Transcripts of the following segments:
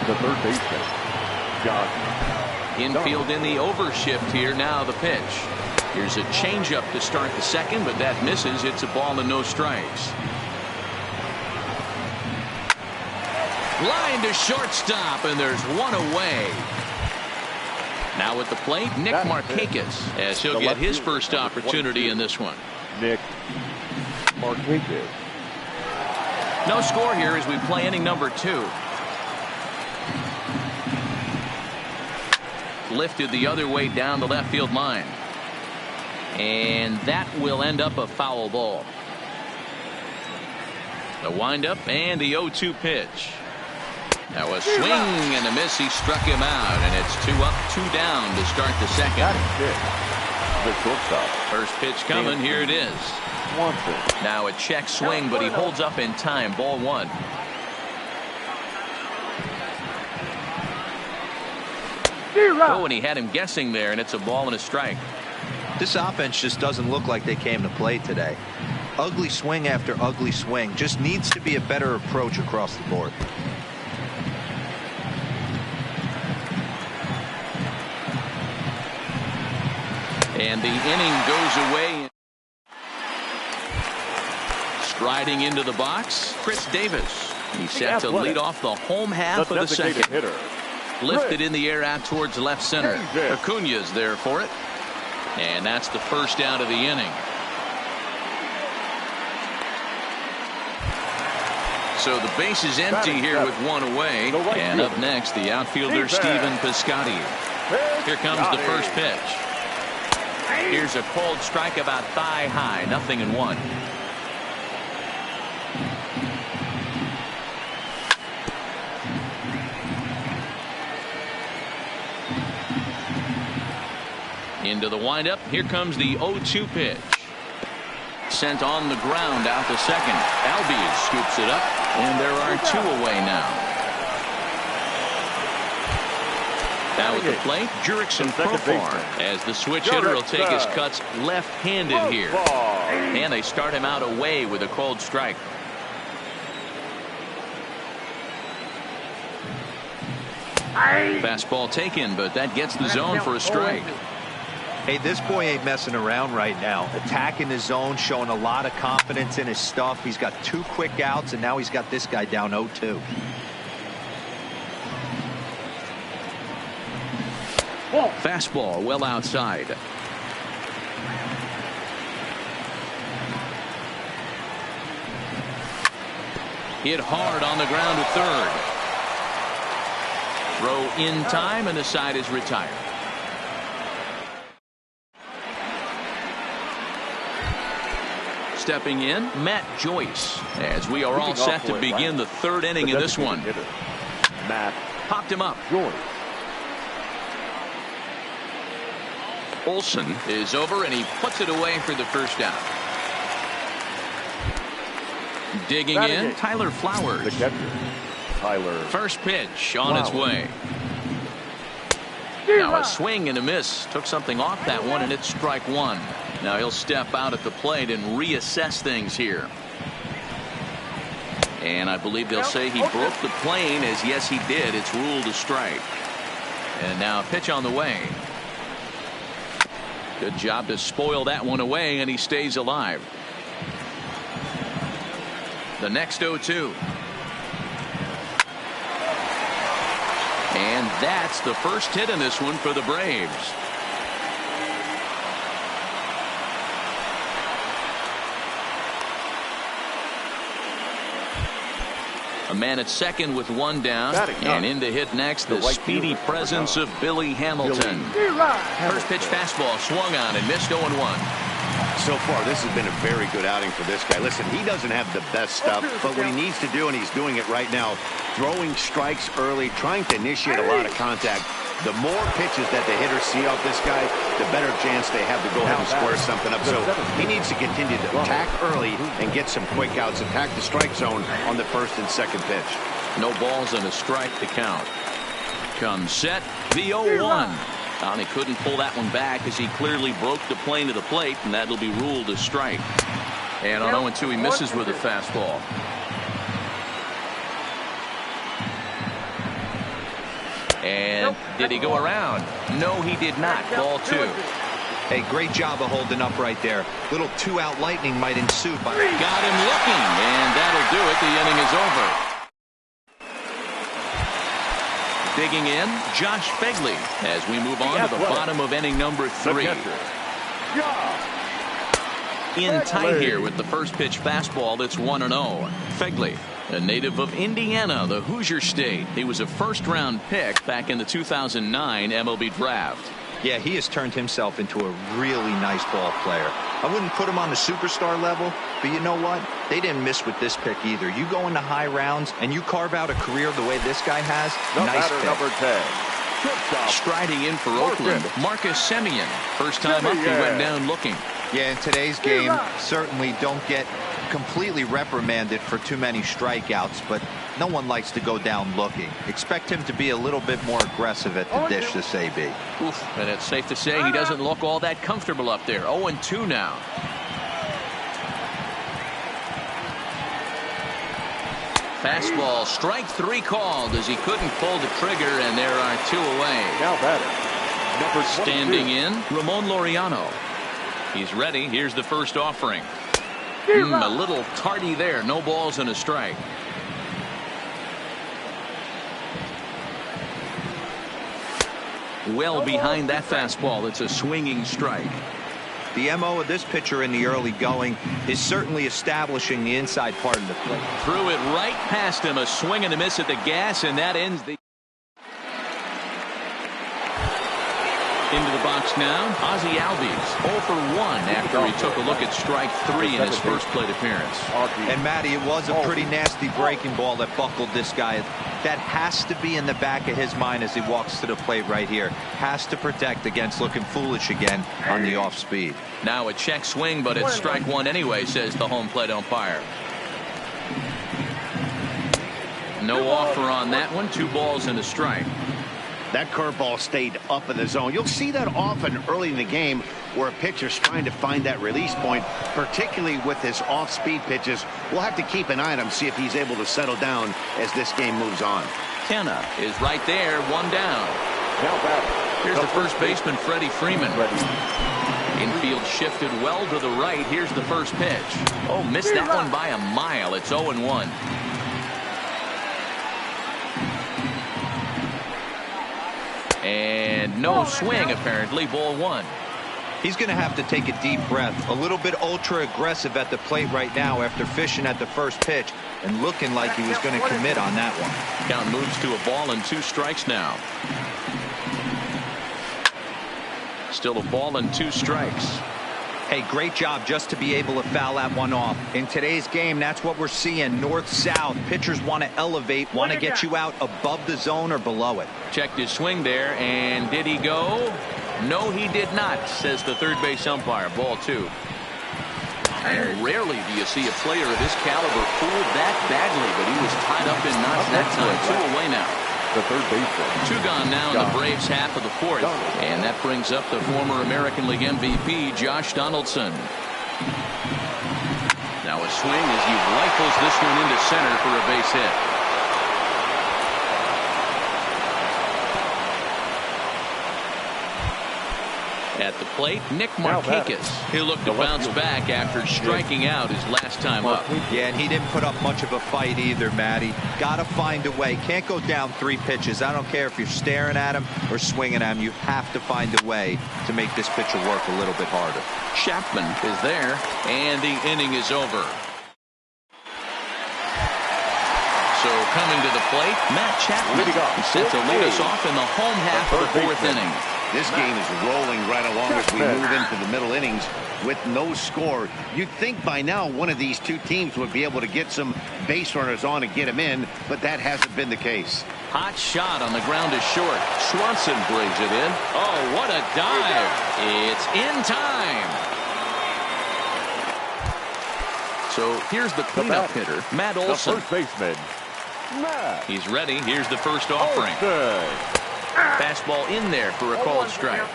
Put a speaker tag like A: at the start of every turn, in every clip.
A: the third baseman, John.
B: Infield in the overshift here. Now the pitch. Here's a changeup to start the second, but that misses. It's a ball and no strikes. Line to shortstop, and there's one away. Now at the plate, Nick Markakis, as he'll get his first opportunity in this one.
A: Nick Markakis.
B: No score here as we play inning number 2. Lifted the other way down the left field line. And that will end up a foul ball. The windup and the 0-2 pitch. Now a swing and a miss. He struck him out, and it's 2 up, 2 down to start the second.
A: The shortstop.
B: First pitch coming. Here it is. Now a check swing, but he holds up in time. Ball 1. Oh, and he had him guessing there, and it's a ball and a strike.
C: This offense just doesn't look like they came to play today. Ugly swing after ugly swing. Just needs to be a better approach across the board.
B: And the inning goes away. Striding into the box, Chris Davis. He's set to lead off the home half of the second. Lifted in the air out towards left center. Acuna's there for it. And that's the first out of the inning. So the base is empty here with one away. And up next, the outfielder Stephen Piscotty. Here comes the first pitch. Here's a cold strike about thigh high. 0-1. Into the windup. Here comes the 0-2 pitch. Sent on the ground out to second. Albies scoops it up, and there are 2 away now. Now at the plate, Jurickson Profar, as the switch hitter will take his cuts left-handed here. And they start him out away with a cold strike. Fastball taken, but that gets the zone for a strike.
C: Hey, this boy ain't messing around right now. Attacking the zone, showing a lot of confidence in his stuff. He's got 2 quick outs, and now he's got this guy down 0-2.
B: Fastball well outside. Hit hard on the ground to third. Throw in time, and the side is retired. Stepping in, Matt Joyce, as we are all set to begin the third inning in this one.
A: Matt
B: popped him up.
A: Joyce.
B: Olson is over, and he puts it away for the first out. Digging in, Tyler Flowers.
A: The catcher, Tyler.
B: First pitch on its way. Now a swing and a miss. Took something off that one, and it's strike 1. Now he'll step out at the plate and reassess things here. And I believe they'll say he broke the plane, as yes he did. It's ruled a strike. And now a pitch on the way. Good job to spoil that one away, and he stays alive. The next 0-2. And that's the first hit in this one for the Braves. A man at second with 1 down, and in to hit next, the speedy presence of Billy Hamilton. First pitch fastball swung on and missed 0-1.
D: So far, this has been a very good outing for this guy. Listen, he doesn't have the best stuff, but what he needs to do, and he's doing it right now, throwing strikes early, trying to initiate a lot of contact. The more pitches that the hitters see off this guy, the better chance they have to go ahead and square something up. So he needs to continue to attack early and get some quick outs, attack the strike zone on the first and second pitch.
B: No balls and a strike to count. Comes set, the 0-1. And he couldn't pull that one back as he clearly broke the plane to the plate, and that'll be ruled a strike. And on 0-2, he misses with a fastball. And did he go around? No, he did not. Ball 2.
C: Hey, great job of holding up right there. Little 2-out lightning might ensue. But
B: got him looking, and that'll do it. The inning is over. Digging in, Josh Phegley as we move on to the bottom of inning number 3. In tight here with the first pitch fastball. That's 1-0. Phegley, a native of Indiana, the Hoosier State. He was a first-round pick back in the 2009 MLB draft.
C: Yeah, he has turned himself into a really nice ball player. I wouldn't put him on the superstar level, but you know what? They didn't miss with this pick either. You go into high rounds and you carve out a career the way this guy has. Nice pick.
A: Number 10.
B: Striding in for Oakland, Marcus Semien. First time up, he went down looking.
C: Yeah, in today's game, certainly don't get completely reprimanded for too many strikeouts, but no one likes to go down looking. Expect him to be a little bit more aggressive at the dish this AB.
B: Oof, and it's safe to say he doesn't look all that comfortable up there. 0-2 now. Fastball, strike 3 called as he couldn't pull the trigger, and there are 2 away.
A: Now batter, number 22.
B: Standing in, Ramon Laureano. He's ready. Here's the first offering. A little tardy there. No balls and a strike. Well behind that fastball. It's a swinging strike.
C: The MO of this pitcher in the early going is certainly establishing the inside part of the plate.
B: Threw it right past him. A swing and a miss at the gas, and that ends the... Into the box now, Ozzie Albies 0 for 1 after he took a look at strike 3 in his first plate appearance.
C: And Matty, it was a pretty nasty breaking ball that buckled this guy. That has to be in the back of his mind as he walks to the plate right here. Has to protect against looking foolish again on the off speed.
B: Now a check swing, but it's strike 1 anyway, says the home plate umpire. No offer on that one. 2 balls and a strike.
D: That curveball stayed up in the zone. You'll see that often early in the game where a pitcher's trying to find that release point, particularly with his off-speed pitches. We'll have to keep an eye on him, see if he's able to settle down as this game moves on.
B: Kenna is right there, 1 down.
A: Now batter,
B: Here's the first baseman, Freddie Freeman. Infield shifted well to the right. Here's the first pitch. Oh, missed that one by a mile. It's 0-1. And no swing, apparently. Ball 1.
C: He's going to have to take a deep breath. A little bit ultra aggressive at the plate right now after fishing at the first pitch and looking like he was going to commit on that one.
B: Count moves to a ball and 2 strikes now. Still a ball and 2 strikes.
C: Hey, great job just to be able to foul that one off. In today's game, that's what we're seeing. North-south. Pitchers want to elevate, want to get you out above the zone or below it.
B: Checked his swing there, and did he go? No, he did not, says the third base umpire. Ball 2. And rarely do you see a player of this caliber fooled that badly, but he was tied up in knots that time. 2 away now.
A: The third baseman.
B: 2 gone now in the Braves half of the 4th. And that brings up the former American League MVP, Josh Donaldson. Now a swing as he rifles this one into center for a base hit. At the plate, Nick Markakis. He'll look to bounce back after striking out his last time up.
C: Yeah, and he didn't put up much of a fight either, Matty. Got to find a way. Can't go down 3 pitches. I don't care if you're staring at him or swinging at him. You have to find a way to make this pitcher work a little bit harder.
B: Chapman is there, and the inning is over. So coming to the plate, Matt Chapman. He's set to lead us off in the home half of the 4th inning.
D: This game is rolling right along as we move into the middle innings with no score. You'd think by now one of these 2 teams would be able to get some base runners on and get them in, but that hasn't been the case.
B: Hot shot on the ground is short. Swanson brings it in. Oh, what a dive. It's in time. So here's the cleanup hitter, Matt Olson.
A: The first baseman, Matt.
B: He's ready. Here's the first offering. Fastball in there for a called strike.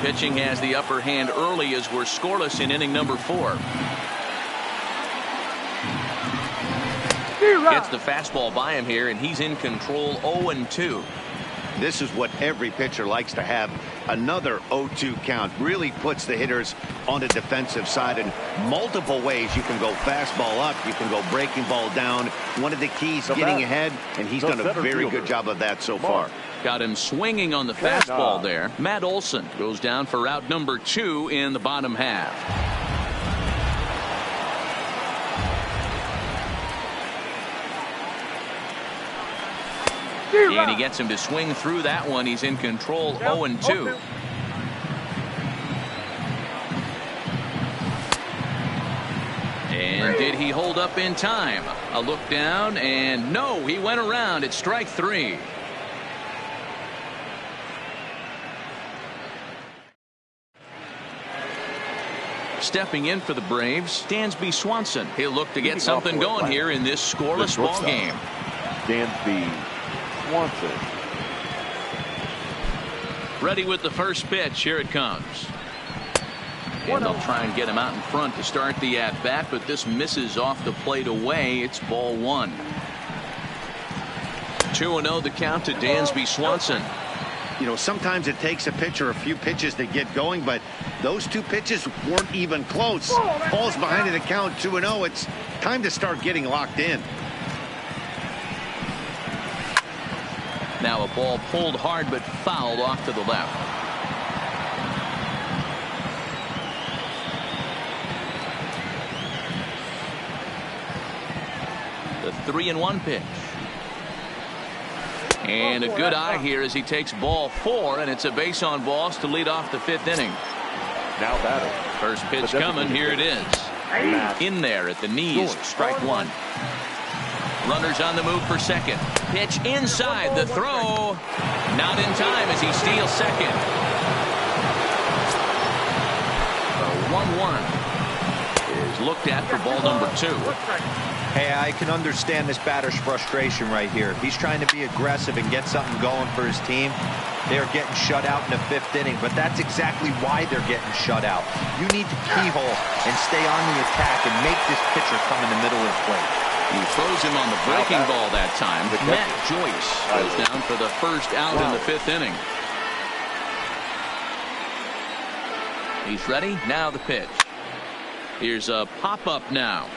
B: Pitching has the upper hand early as we're scoreless in inning number 4. Gets the fastball by him here, and he's in control. 0-2.
D: This is what every pitcher likes to have. Another 0-2 count really puts the hitters on the defensive side in multiple ways. You can go fastball up. You can go breaking ball down. One of the keys getting ahead, and he's done a very good job of that so far.
B: Got him swinging on the fastball there. Matt Olson goes down for out number 2 in the bottom half. And he gets him to swing through that one. He's in control, 0-2. And did he hold up in time? A look down, and no, he went around. It's strike 3. Stepping in for the Braves, Dansby Swanson. He'll look to get something going here in this scoreless ball game.
A: Dansby Swanson.
B: Ready with the first pitch. Here it comes. And they'll try and get him out in front to start the at-bat, but this misses off the plate away. It's ball 1. 2-0 the count to Dansby Swanson.
D: You know, sometimes it takes a pitcher a few pitches to get going, but those 2 pitches weren't even close. Ball's behind in the count, 2-0. It's time to start getting locked in.
B: Now a ball pulled hard but fouled off to the left. The 3-1 pitch. And a good eye here as he takes ball 4, and it's a base on balls to lead off the 5th inning.
A: Now batting.
B: First pitch coming. Here it is. In there at the knees. Strike 1. Runners on the move for second. Pitch inside. The throw. Not in time as he steals second. 1-1 is looked at for ball number 2.
C: Hey, I can understand this batter's frustration right here. He's trying to be aggressive and get something going for his team. They're getting shut out in the 5th inning, but that's exactly why they're getting shut out. You need to keyhole and stay on the attack and make this pitcher come in the middle of the plate.
B: He throws him on the breaking ball that time. Matt Joyce goes down for the first out in the 5th inning. He's ready. Now the pitch. Here's a pop-up now.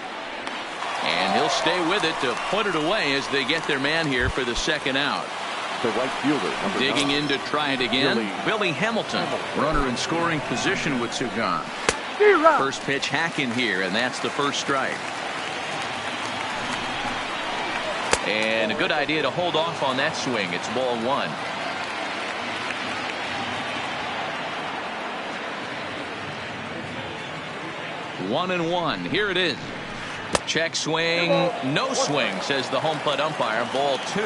B: And he'll stay with it to put it away as they get their man here for the second out.
A: The right fielder.
B: Digging in to try it again. Billy Hamilton. Runner in scoring position with 2 gone. First pitch hacking here, and that's the first strike. And a good idea to hold off on that swing. It's ball 1. One and 1. Here it is. Check swing. No swing, says the home plate umpire. Ball 2.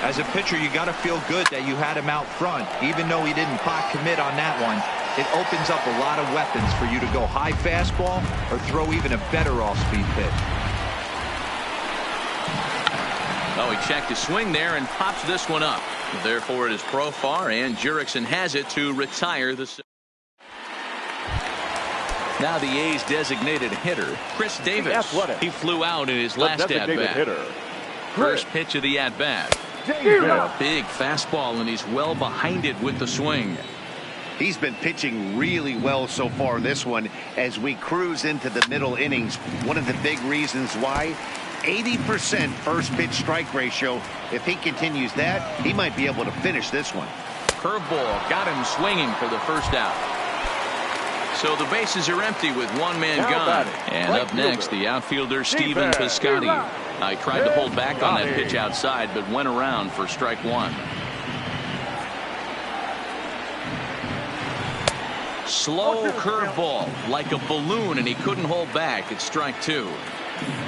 C: As a pitcher, you got to feel good that you had him out front. Even though he didn't pot commit on that one, it opens up a lot of weapons for you to go high fastball or throw even a better off-speed pitch.
B: Oh, he checked his swing there and pops this one up. Therefore, it is Profar, and Jurickson has it to retire the. Now the A's designated hitter, Chris Davis. He flew out in his last at-bat. First pitch of the at-bat. A big fastball, and he's well behind it with the swing.
D: He's been pitching really well so far in this one as we cruise into the middle innings. One of the big reasons why, 80% first pitch strike ratio. If he continues that, he might be able to finish this one.
B: Curveball got him swinging for the first out. So the bases are empty with 1 man gone. And up next, the outfielder Stephen Piscotty. I tried to hold back on that pitch outside, but went around for strike 1. Slow curveball like a balloon, and he couldn't hold back. It's strike 2.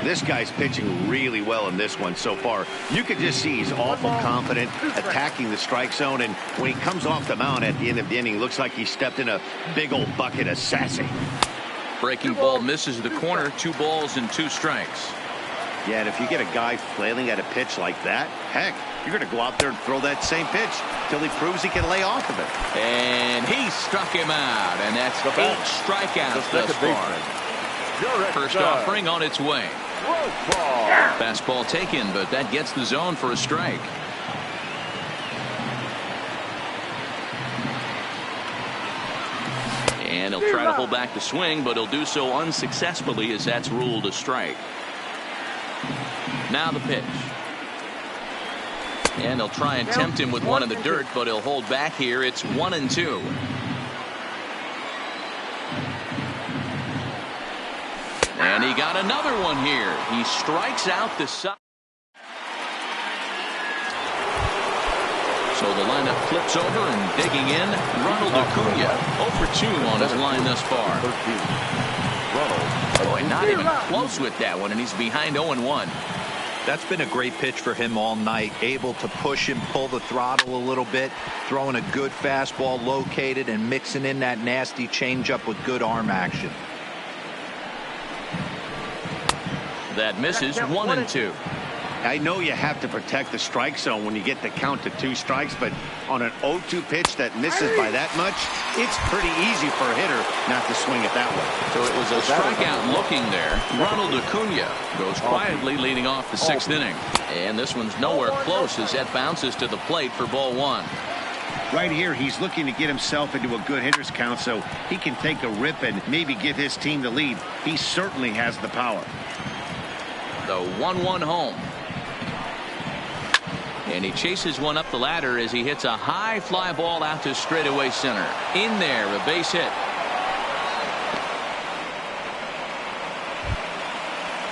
D: This guy's pitching really well in this one so far. You could just see he's awful confident attacking the strike zone, and when he comes off the mound at the end of the inning, looks like he stepped in a big old bucket of sassy.
B: Breaking ball misses the corner. 2 balls and 2 strikes.
D: Yeah, and if you get a guy flailing at a pitch like that, heck, you're going to go out there and throw that same pitch till he proves he can lay off of it.
B: And he struck him out, and that's 8 strikeouts thus far. First offering on its way. Fastball taken, but that gets the zone for a strike. And he'll try to hold back the swing, but he'll do so unsuccessfully as that's ruled a strike. Now the pitch. And they'll try and tempt him with one in the dirt, but he'll hold back here. It's 1-2. And he got another one here. He strikes out the side. So the lineup flips over and digging in, Ronald Acuna. 0 for 2 on his line thus far. Boy, not even close with that one, and he's behind 0-1.
C: That's been a great pitch for him all night. Able to push and pull the throttle a little bit, throwing a good fastball located and mixing in that nasty changeup with good arm action.
B: That misses. 1-2.
D: I know you have to protect the strike zone when you get the count to 2 strikes, but on an 0-2 pitch that misses by that much, it's pretty easy for a hitter not to swing it that way.
B: So it was a strikeout looking there. Ronald Acuna goes quietly leading off the 6th inning. And this one's nowhere close as that bounces to the plate for ball 1.
D: Right here, he's looking to get himself into a good hitter's count so he can take a rip and maybe give his team the lead. He certainly has the power.
B: The 1-1 home. And he chases one up the ladder as he hits a high fly ball out to straightaway center. In there, a base hit.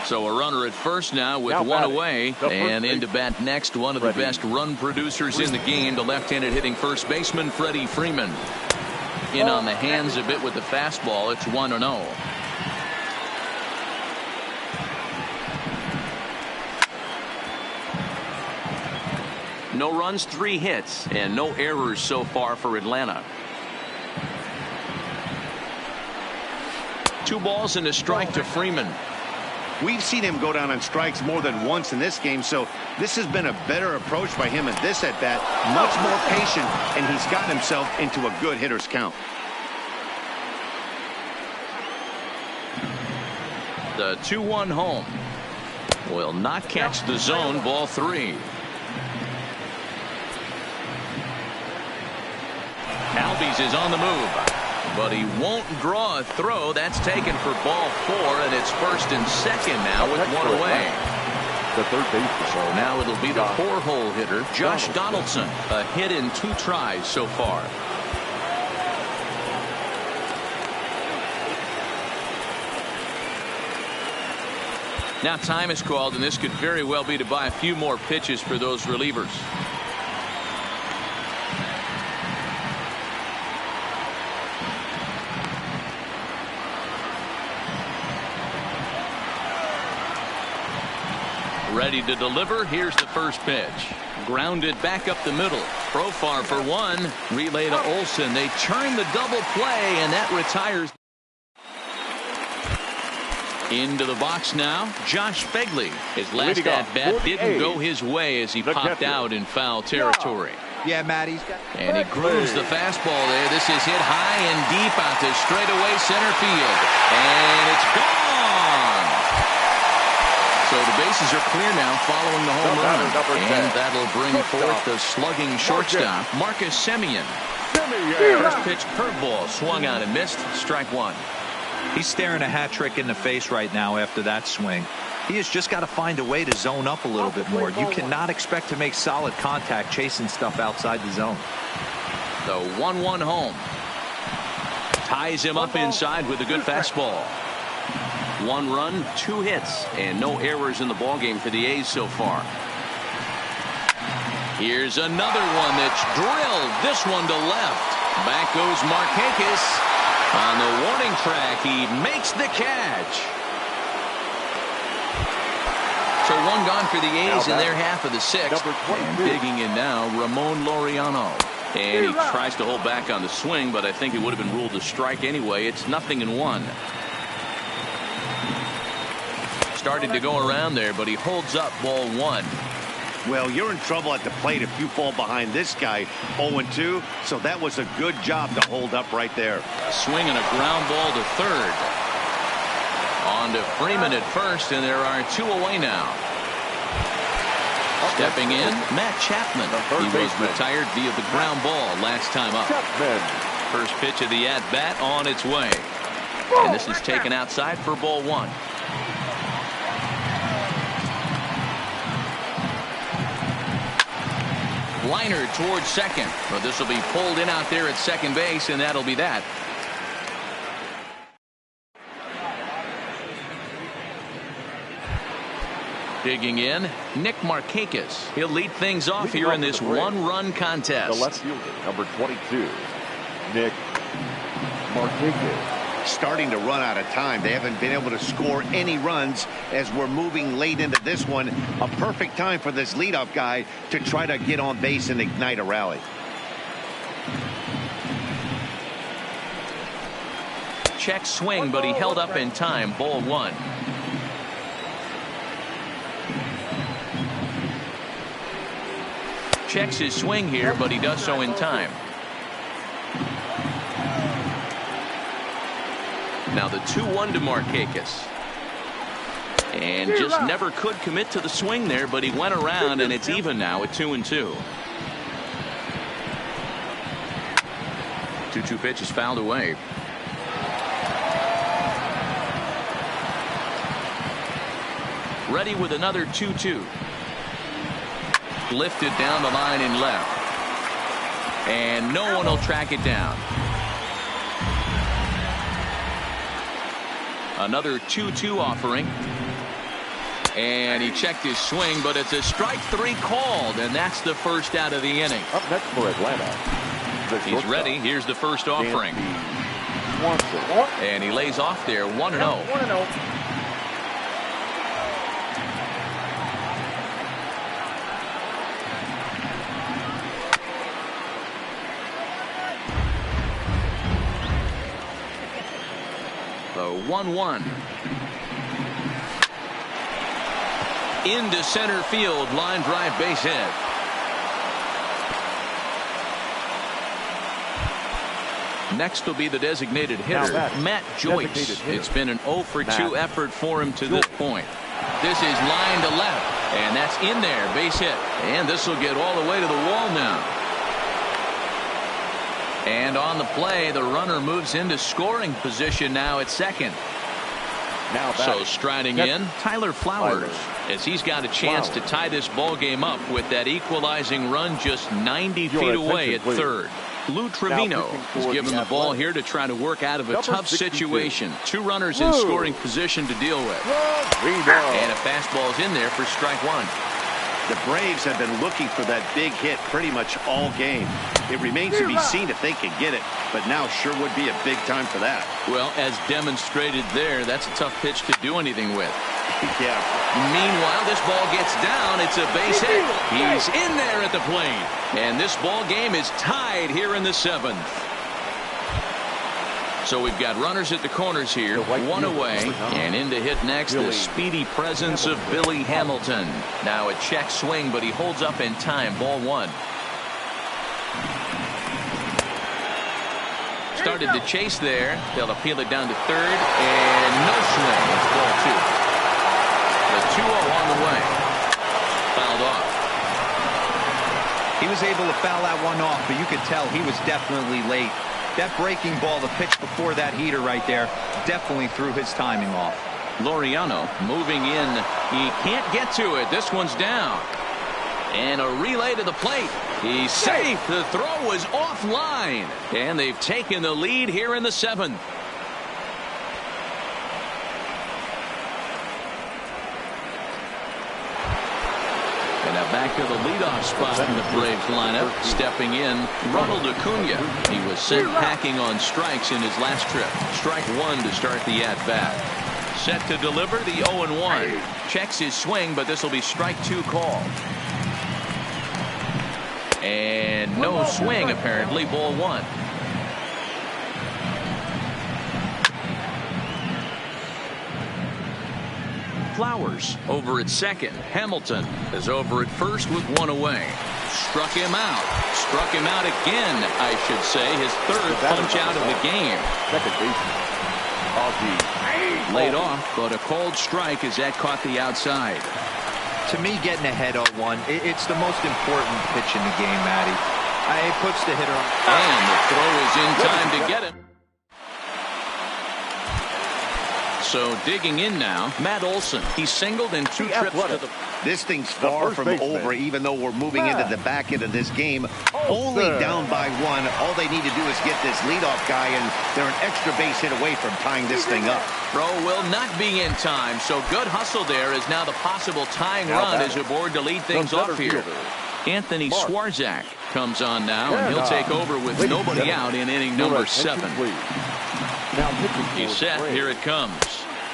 B: So a runner at first now with one away. And in to bat next, one of the best run producers in the game, the left-handed hitting first baseman, Freddie Freeman. In on the hands a bit with the fastball. It's 1-0. No runs, 3 hits, and no errors so far for Atlanta. 2 balls and a strike to Freeman.
D: We've seen him go down on strikes more than once in this game, so this has been a better approach by him at this at-bat. Much more patient, and he's got himself into a good hitter's count.
B: The 2-1 home will not catch the zone. Ball 3. Albies is on the move, but he won't draw a throw. That's taken for ball 4, and it's 1st and 2nd now with 1 away.
A: The third baseman.
B: So now it'll be the 4-hole hitter, Josh Donaldson. A hit in 2 tries so far. Now time is called, and this could very well be to buy a few more pitches for those relievers. Ready to deliver. Here's the first pitch. Grounded back up the middle. Profar for 1. Relay to Olsen. They turn the double play, and that retires. Into the box now, Josh Phegley. His last at-bat didn't go his way as he popped out in foul territory.
C: Yeah, Matt,
B: and he grooves the fastball there. This is hit high and deep out to straightaway center field. And it's gone. So the bases are clear now following the home run. And that'll bring forth the slugging shortstop, Marcus Semien. First pitch curveball swung out and missed. Strike 1.
C: He's staring a hat trick in the face right now after that swing. He has just got to find a way to zone up a little bit more. You cannot expect to make solid contact chasing stuff outside the zone.
B: The 1-1 home. Ties him up inside with a good fastball. 1 run, 2 hits, and no errors in the ballgame for the A's so far. Here's another one that's drilled. This one to left. Back goes Markakis. On the warning track, he makes the catch. So 1 gone for the A's in their half of the 6th. And digging in now, Ramon Laureano. And he tries to hold back on the swing, but I think it would have been ruled a strike anyway. It's 0-1. Started to go around there, but he holds up ball 1.
D: Well, you're in trouble at the plate if you fall behind this guy 0-2, so that was a good job to hold up right there.
B: Swinging a ground ball to third. On to Freeman at first, and there are 2 away now. Stepping in, Matt Chapman. He was retired via the ground ball last time up. First pitch of the at-bat on its way. And this is taken outside for ball one. Liner towards second, but this will be pulled in out there at second base, and that'll be that. Digging in, Nick Markakis. He'll lead things off here in this one-run contest.
A: The left fielder, number 22, Nick Markakis.
D: Starting to run out of time. They haven't been able to score any runs as we're moving late into this one. A perfect time for this leadoff guy to try to get on base and ignite a rally.
B: Check swing, but he held up in time. Ball one. Checks his swing here, but he does so in time. Now the 2-1 to Markakis. And just never could commit to the swing there, but he went around, and it's even now at 2-2. 2-2 pitch is fouled away. Ready with another 2-2. Lifted down the line in left. And no one will track it down. Another 2-2 offering. And he checked his swing, but it's a strike three called, and that's the first out of the inning.
A: Up next for Atlanta.
B: He's ready. Here's the first offering. And he lays off there 1-0.
A: 1-0.
B: The 1-1. Into center field, line drive, base hit. Next will be the designated hitter, Matt Joyce. It's been an 0 for 2 effort for him to this point. This is line to left, and that's in there, base hit. And this will get all the way to the wall now. And on the play, the runner moves into scoring position now at second. So striding in, Tyler Flowers, as he's got a chance to tie this ball game up with that equalizing run just 90 feet away at third. Lou Trevino is given the ball here to try to work out of a tough situation. 2 runners in scoring position to deal with. And a fastball's in there for strike 1.
D: The Braves have been looking for that big hit pretty much all game. It remains to be seen if they can get it, but now sure would be a big time for that.
B: Well, as demonstrated there, that's a tough pitch to do anything with.
D: Yeah.
B: Meanwhile, this ball gets down. It's a base hit. He's in there at the plate. And this ball game is tied here in the 7th. So we've got runners at the corners here, 1 away, and in to hit next, the speedy presence of Billy Hamilton. Now a check swing, but he holds up in time. Ball 1. Started to chase there. They'll appeal it down to third, and no swing. It's ball 2. The 2-0 on the way. Fouled off.
C: He was able to foul that one off, but you could tell he was definitely late. That breaking ball, the pitch before that heater right there, definitely threw his timing off.
B: Laureano moving in. He can't get to it. This one's down. And a relay to the plate. He's safe. The throw was offline. And they've taken the lead here in the 7th. And now back to the leadoff spot in the Braves lineup. Stepping in, Ronald Acuna. He was sent packing on strikes in his last trip. Strike 1 to start the at-bat. Set to deliver the 0-1. Checks his swing, but this will be strike 2 called. And no swing, apparently. Ball 1. Flowers over at second. Hamilton is over at first with 1 away. Struck him out. Struck him out again, I should say. His 3rd punch out of the game.
A: Second baseman,
B: Laid off, but a called strike as that caught the outside.
C: To me, getting ahead 0-1, it's the most important pitch in the game, Matty. He puts the hitter on.
B: And the throw is in time to get him. So digging in now, Matt Olson. He's singled in 2 trips to the...
D: This thing's far from over, even though we're moving into the back end of this game. Only down by 1. All they need to do is get this leadoff guy, and they're an extra base hit away from tying this thing up.
B: Throw will not be in time, so good hustle there is now the possible tying run as aboard to lead things off here. Anthony Swarzak comes on now, and he'll take over with nobody out in inning number 7. He's set. Here it comes.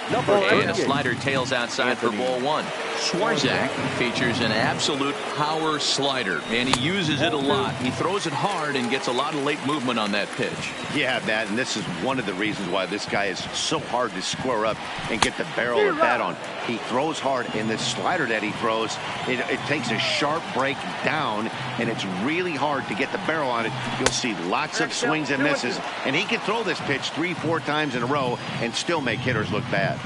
B: And a slider tails outside for ball 1. Swarzak features an absolute power slider, and he uses it a lot. He throws it hard and gets a lot of late movement on that pitch.
D: Yeah, Matt, and this is one of the reasons why this guy is so hard to square up and get the barrel of bat on. He throws hard, and the slider that he throws, it takes a sharp break down, and it's really hard to get the barrel on it. You'll see lots of swings and misses, and he can throw this pitch 3-4 times in a row and still make hitters look bad.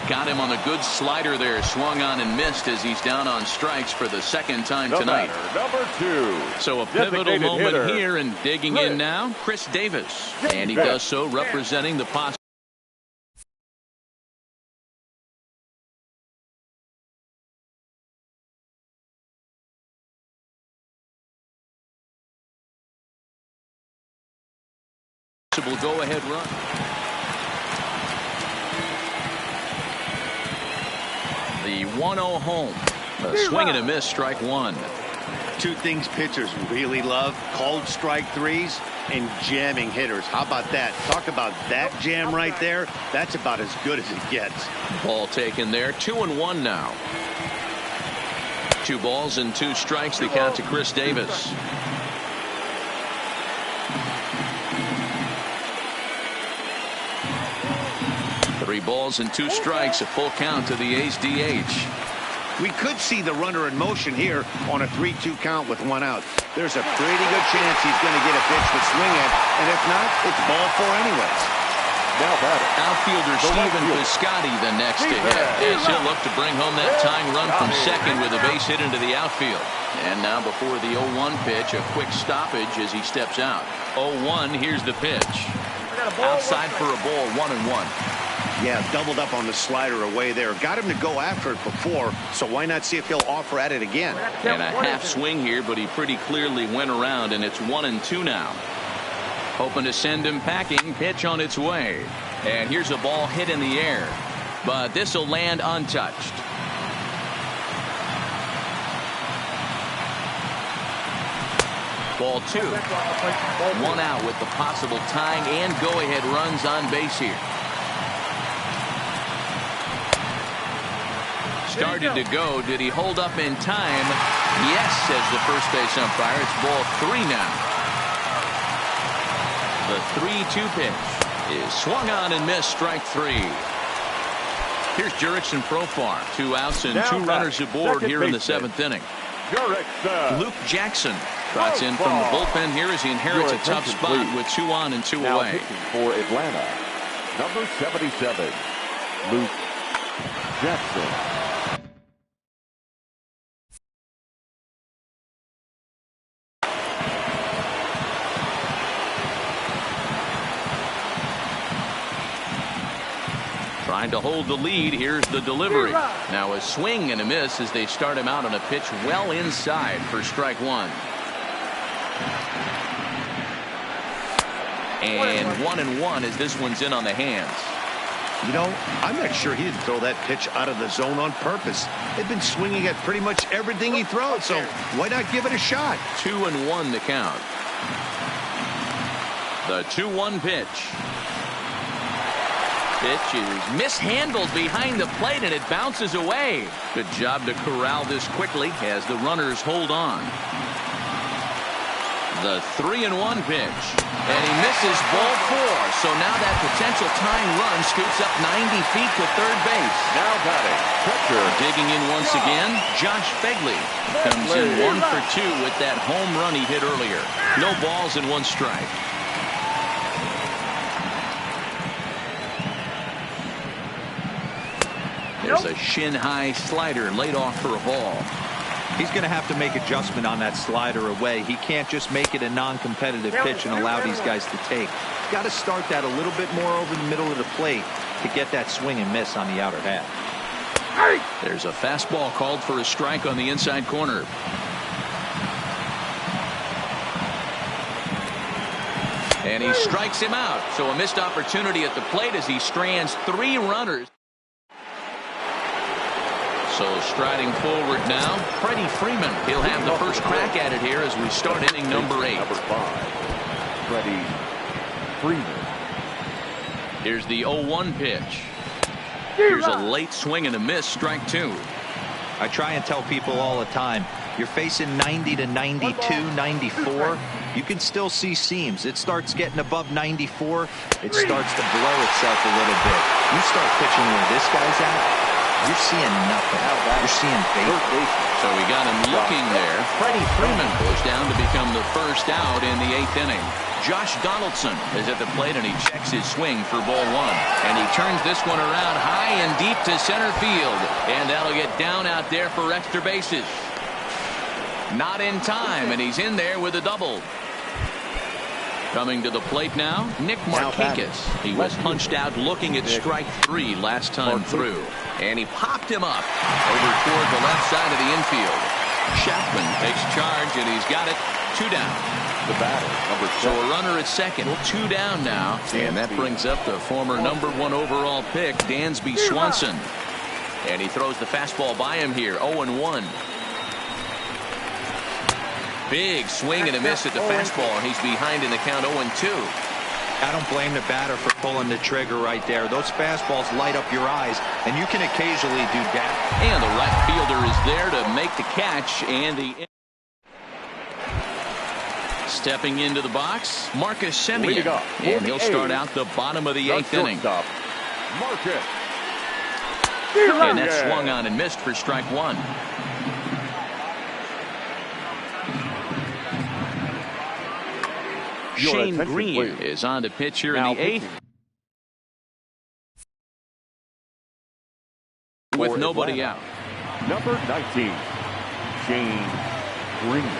B: Got him on a good slider there. Swung on and missed as he's down on strikes for the 2nd time tonight.
A: Number 2.
B: So a pivotal moment here, and digging in now, Chris Davis. And he does so representing the possible go-ahead run. The 1-0 home. A swing and a miss, strike 1.
D: 2 things pitchers really love: called strike threes and jamming hitters. How about that? Talk about that jam right there. That's about as good as it gets.
B: Ball taken there. 2-1 now. 2 balls and 2 strikes. The count to Chris Davis. Three balls and 2 strikes, a full count to the A's DH.
D: We could see the runner in motion here on a 3-2 count with 1 out. There's a pretty good chance he's going to get a pitch to swing at, and if not, it's ball 4 anyways.
A: Now batting,
B: outfielder Stephen Piscotty the next to hit, as he'll look to bring home that tying run from second with a base hit into the outfield. And now before the 0-1 pitch, a quick stoppage as he steps out. 0-1, here's the pitch. Outside for a ball, 1-1.
D: Yeah, doubled up on the slider away there. Got him to go after it before, so why not see if he'll offer at it again?
B: And a half swing here, but he pretty clearly went around, and it's 1-2 now. Hoping to send him packing. Pitch on its way. And here's a ball hit in the air, but this will land untouched. Ball 2. 1 out with the possible tying and go-ahead runs on base here. Started to go. Did he hold up in time? Yes, says the first base umpire. It's ball 3 now. The 3-2 pitch is swung on and missed, strike 3. Here's Jurickson Profar. 2 outs and 2 runners aboard here in the 7th inning. Luke Jackson trots in from the bullpen here as he inherits a tough spot with 2 on and 2
A: now
B: away.
A: For Atlanta, number 77, Luke Jackson.
B: Trying to hold the lead. Here's the delivery. Now a swing and a miss as they start him out on a pitch well inside for strike 1. And 1-1 as this one's in on the hands.
D: You know, I'm not sure he didn't throw that pitch out of the zone on purpose. They've been swinging at pretty much everything he throws, so why not give it a shot?
B: 2-1 the count. The 2-1 pitch. Pitch is mishandled behind the plate, and it bounces away. Good job to corral this quickly as the runners hold on. The 3-1 pitch, and he misses ball 4. So now that potential tying run scoots up 90 feet to third base.
A: Now batting, catcher.
B: Digging in once again, Josh Phegley comes in 1 for 2 with that home run he hit earlier. No balls and 1 strike. There's a shin-high slider laid off for a ball.
C: He's going to have to make adjustment on that slider away. He can't just make it a non-competitive pitch and allow these guys to take. He's got to start that a little bit more over the middle of the plate to get that swing and miss on the outer half.
B: There's a fastball called for a strike on the inside corner. And he strikes him out. So a missed opportunity at the plate as he strands 3 runners. So striding forward now, Freddie Freeman. He'll have the first crack at it here as we start inning number 8.
A: Number 5, Freddie Freeman.
B: Here's the 0-1 pitch. Here's a late swing and a miss, strike 2.
C: I try and tell people all the time, you're facing 90 to 92, 94. You can still see seams. It starts getting above 94. It starts to blow itself a little bit. You start pitching where this guy's at, you're seeing nothing. You're seeing bait.
B: So we got him looking there. Freddie Freeman goes down to become the first out in the 8th inning. Josh Donaldson is at the plate and he checks his swing for ball 1. And he turns this one around high and deep to center field. And that'll get down out there for extra bases. Not in time, and he's in there with a double. Coming to the plate now, Nick Markakis. He was punched out looking at strike 3 last time through. And he popped him up over toward the left side of the infield. Chapman takes charge, and he's got it 2 down.
A: The batter, number 7.
B: So a runner at second, 2 down now. And that brings up the former number 1 overall pick, Dansby Swanson. And he throws the fastball by him here, 0-1. Big swing and a miss at the fastball, and he's behind in the count 0-2.
C: I don't blame the batter for pulling the trigger right there. Those fastballs light up your eyes, and you can occasionally do that.
B: And the right fielder is there to make the catch, and the stepping into the box, Marcus Semien, and he'll start out the bottom of the 8th inning.
A: Marcus.
B: And that swung on and missed for strike 1. Shane Green is on to pitch here in the 8th. With nobody out.
A: Number 19, Shane Green.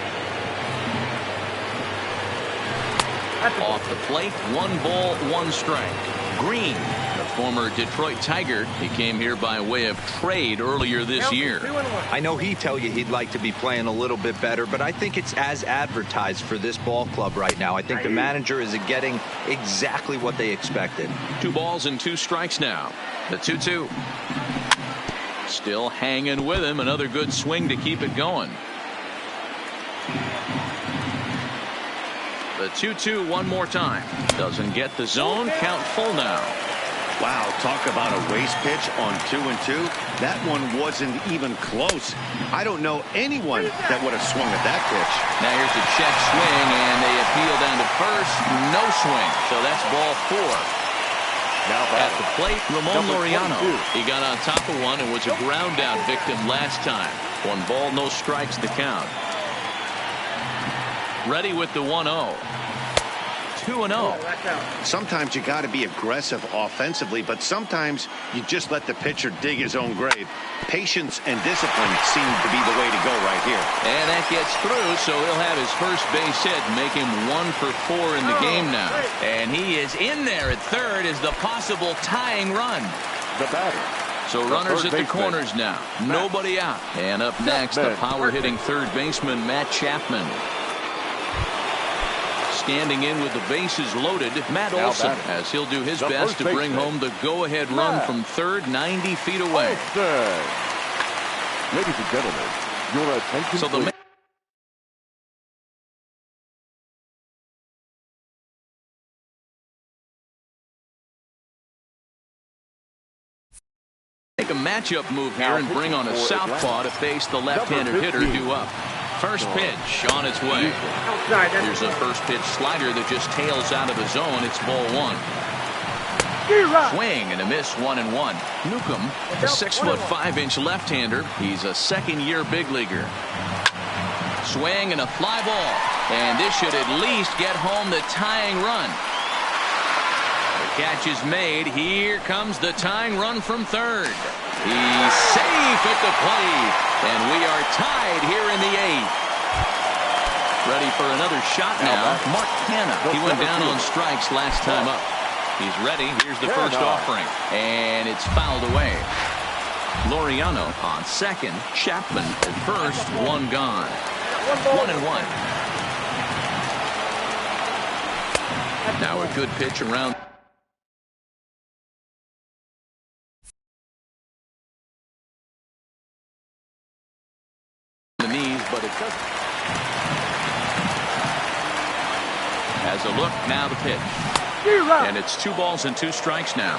B: Off the plate, 1 ball, 1 strike. Green, the former Detroit Tiger, he came here by way of trade earlier this year.
C: I know he'd tell you he'd like to be playing a little bit better, but I think it's as advertised for this ball club right now. I think the manager is getting exactly what they expected.
B: 2 balls and 2 strikes now. The 2-2. Still hanging with him. Another good swing to keep it going. The 2-2 one more time. Doesn't get the zone. Count full now.
D: Wow, talk about a waste pitch on 2-2. That one wasn't even close. I don't know anyone that would have swung at that pitch.
B: Now here's a check swing, and they appeal down to first. No swing. So that's ball 4. Now at the plate, Ramon Laureano. He got on top of one and was a ground out victim last time. 1 ball, no strikes to count. Ready with the 1-0. 2-0.
D: Sometimes you got to be aggressive offensively, but sometimes you just let the pitcher dig his own grave. Patience and discipline seem to be the way to go right here.
B: And that gets through, so he'll have his first base hit, make him 1 for 4 in the game now. And he is in there at third as the possible tying run.
A: The batter.
B: So runners at the corners now. Nobody out. And up next, the power-hitting third baseman, Matt Chapman. Standing in with the bases loaded, Matt Olson, as he'll do his best to bring home the go-ahead run from third, 90 feet away.
A: Ladies and gentlemen, your attention.
B: So the make a matchup move here and bring on a southpaw to face the left-handed hitter due up. First pitch on its way. Here's a first pitch slider that just tails out of the zone. It's ball 1. Swing and a miss, 1-1. Newcomb, a 6'5" left-hander. He's a second-year big leaguer. Swing and a fly ball. And this should at least get home the tying run. catch is made. Here comes the tying run from third. He's safe at the plate. And we are tied here in the 8th. Ready for another shot now. Mark Canha. He went down on strikes last time up. He's ready. Here's the first offering. And it's fouled away. Laureano on second. Chapman at first. One gone. 1-1. Now a good pitch around the knees, but it doesn't. As a look, now the pitch. And it's 2 balls and 2 strikes now.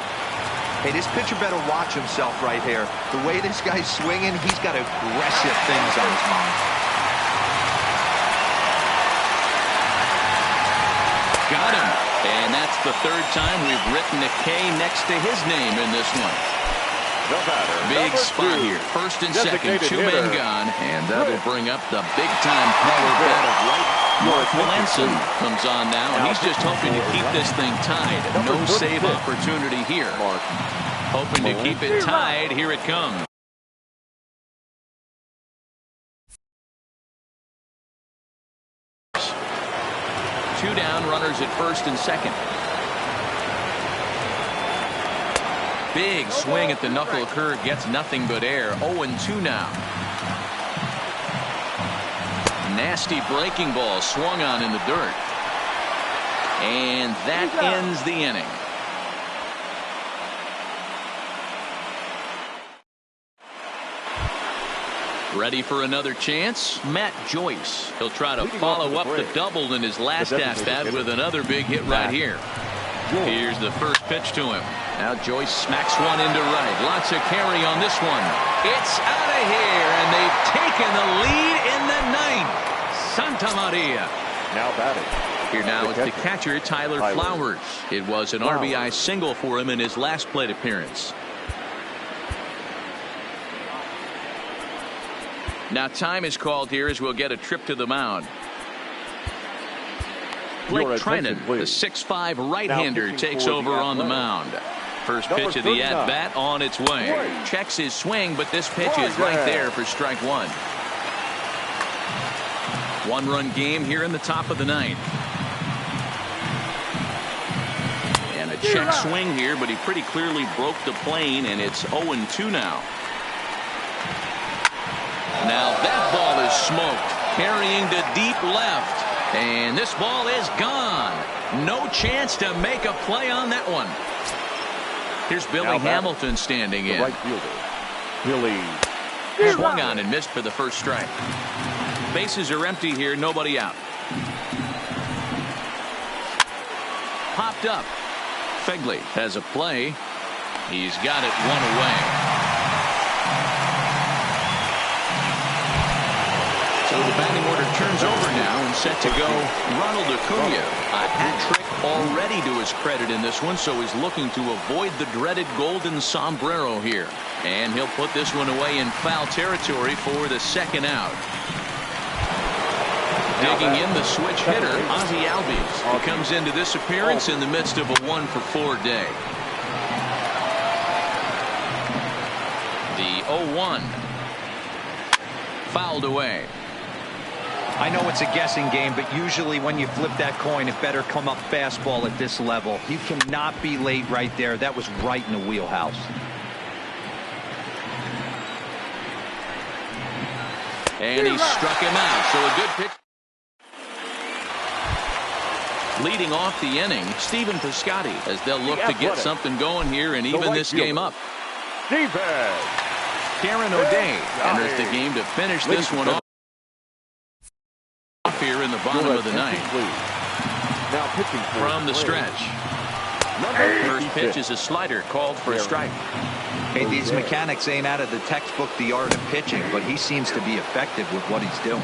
C: Hey, this pitcher better watch himself right here. The way this guy's swinging, he's got aggressive things on his mind.
B: Got him. And that's the 3rd time we've written a K next to his name in this one. Big spot here. First and second, 2 men gone. And that'll bring up the big-time power bat of right. Mark Melanson comes on now, and he's just hoping to keep this thing tied. No save opportunity here. Hoping to keep it tied. Here it comes. Two down, runners at first and second. Big swing at the knuckle curve, gets nothing but air. 0-2 now. Nasty breaking ball swung on in the dirt. And that ends the inning. Ready for another chance? Matt Joyce. He'll try to follow up the double in his last at-bat with another big hit right here. Here's the first pitch to him. Now Joyce smacks one into right. Lots of carry on this one. It's out of here, and they've taken the lead in the 9th. Santa Maria.
A: Now batting.
B: Here now is the catcher, Tyler Flowers. It was an RBI single for him in his last plate appearance. Now time is called here as we'll get a trip to the mound. Blake Treinen, the 6'5" right-hander, takes over on the mound. First pitch of the at-bat on its way. Checks his swing, but this pitch is right there for strike 1. 1-run game here in the top of the 9th. And a check swing here, but he pretty clearly broke the plane, and it's 0-2 now. Now that ball is smoked, carrying to deep left. And this ball is gone. No chance to make a play on that one. Here's Billy Hamilton standing in.
A: Right fielder, Billy.
B: Swung on and missed for the first strike. Bases are empty here, nobody out. Popped up. Fegley has a play. He's got it 1 away. So the batting order turns over now and set to go. Ronald Acuna, a hat trick already to his credit in this one, so he's looking to avoid the dreaded golden sombrero here. And he'll put this one away in foul territory for the 2nd out. Digging in the switch hitter, Ozzie Albies. He comes into this appearance in the midst of a 1-for-4 day. The 0-1. Fouled away.
C: I know it's a guessing game, but usually when you flip that coin, it better come up fastball at this level. You cannot be late right there. That was right in the wheelhouse.
B: And he struck him out. So a good pitch. Leading off the inning, Stephen Piscotty, as they'll look to get something going here and even this game up. Karen O'Day enters the game to finish this one off here in the bottom of the 9th.
A: Now pitching
B: From the stretch. First pitch is a slider called for a strike.
C: Hey, these mechanics ain't out of the textbook, The Art of Pitching, but he seems to be effective with what he's doing.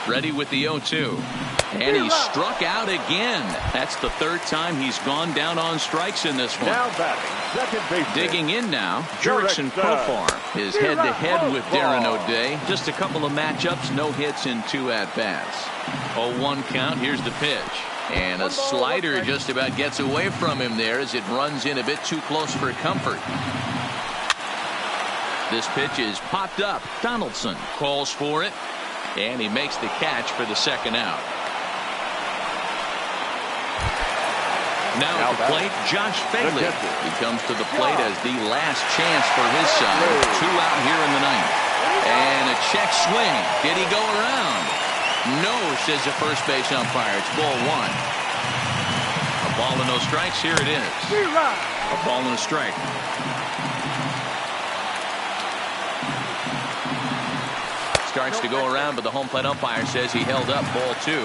B: Ready with the 0-2. And he struck out again. That's the 3rd time he's gone down on strikes in this one.
A: Now batting, second base.
B: Digging in now, Jurickson Profar is head-to-head with Darren O'Day. Just a couple of matchups, no hits in 2 at-bats. 0-1 count. Here's the pitch. And a slider just about gets away from him there as it runs in a bit too close for comfort. This pitch is popped up. Donaldson calls for it, and he makes the catch for the second out. Now at the plate, Josh Phegley. He comes to the plate as the last chance for his side. 2 out here in the ninth. And a check swing. Did he go around? No, says the first base umpire. It's ball 1. A ball and no strikes. Here it is. A ball and a strike. Starts to go around, but the home plate umpire says he held up ball 2.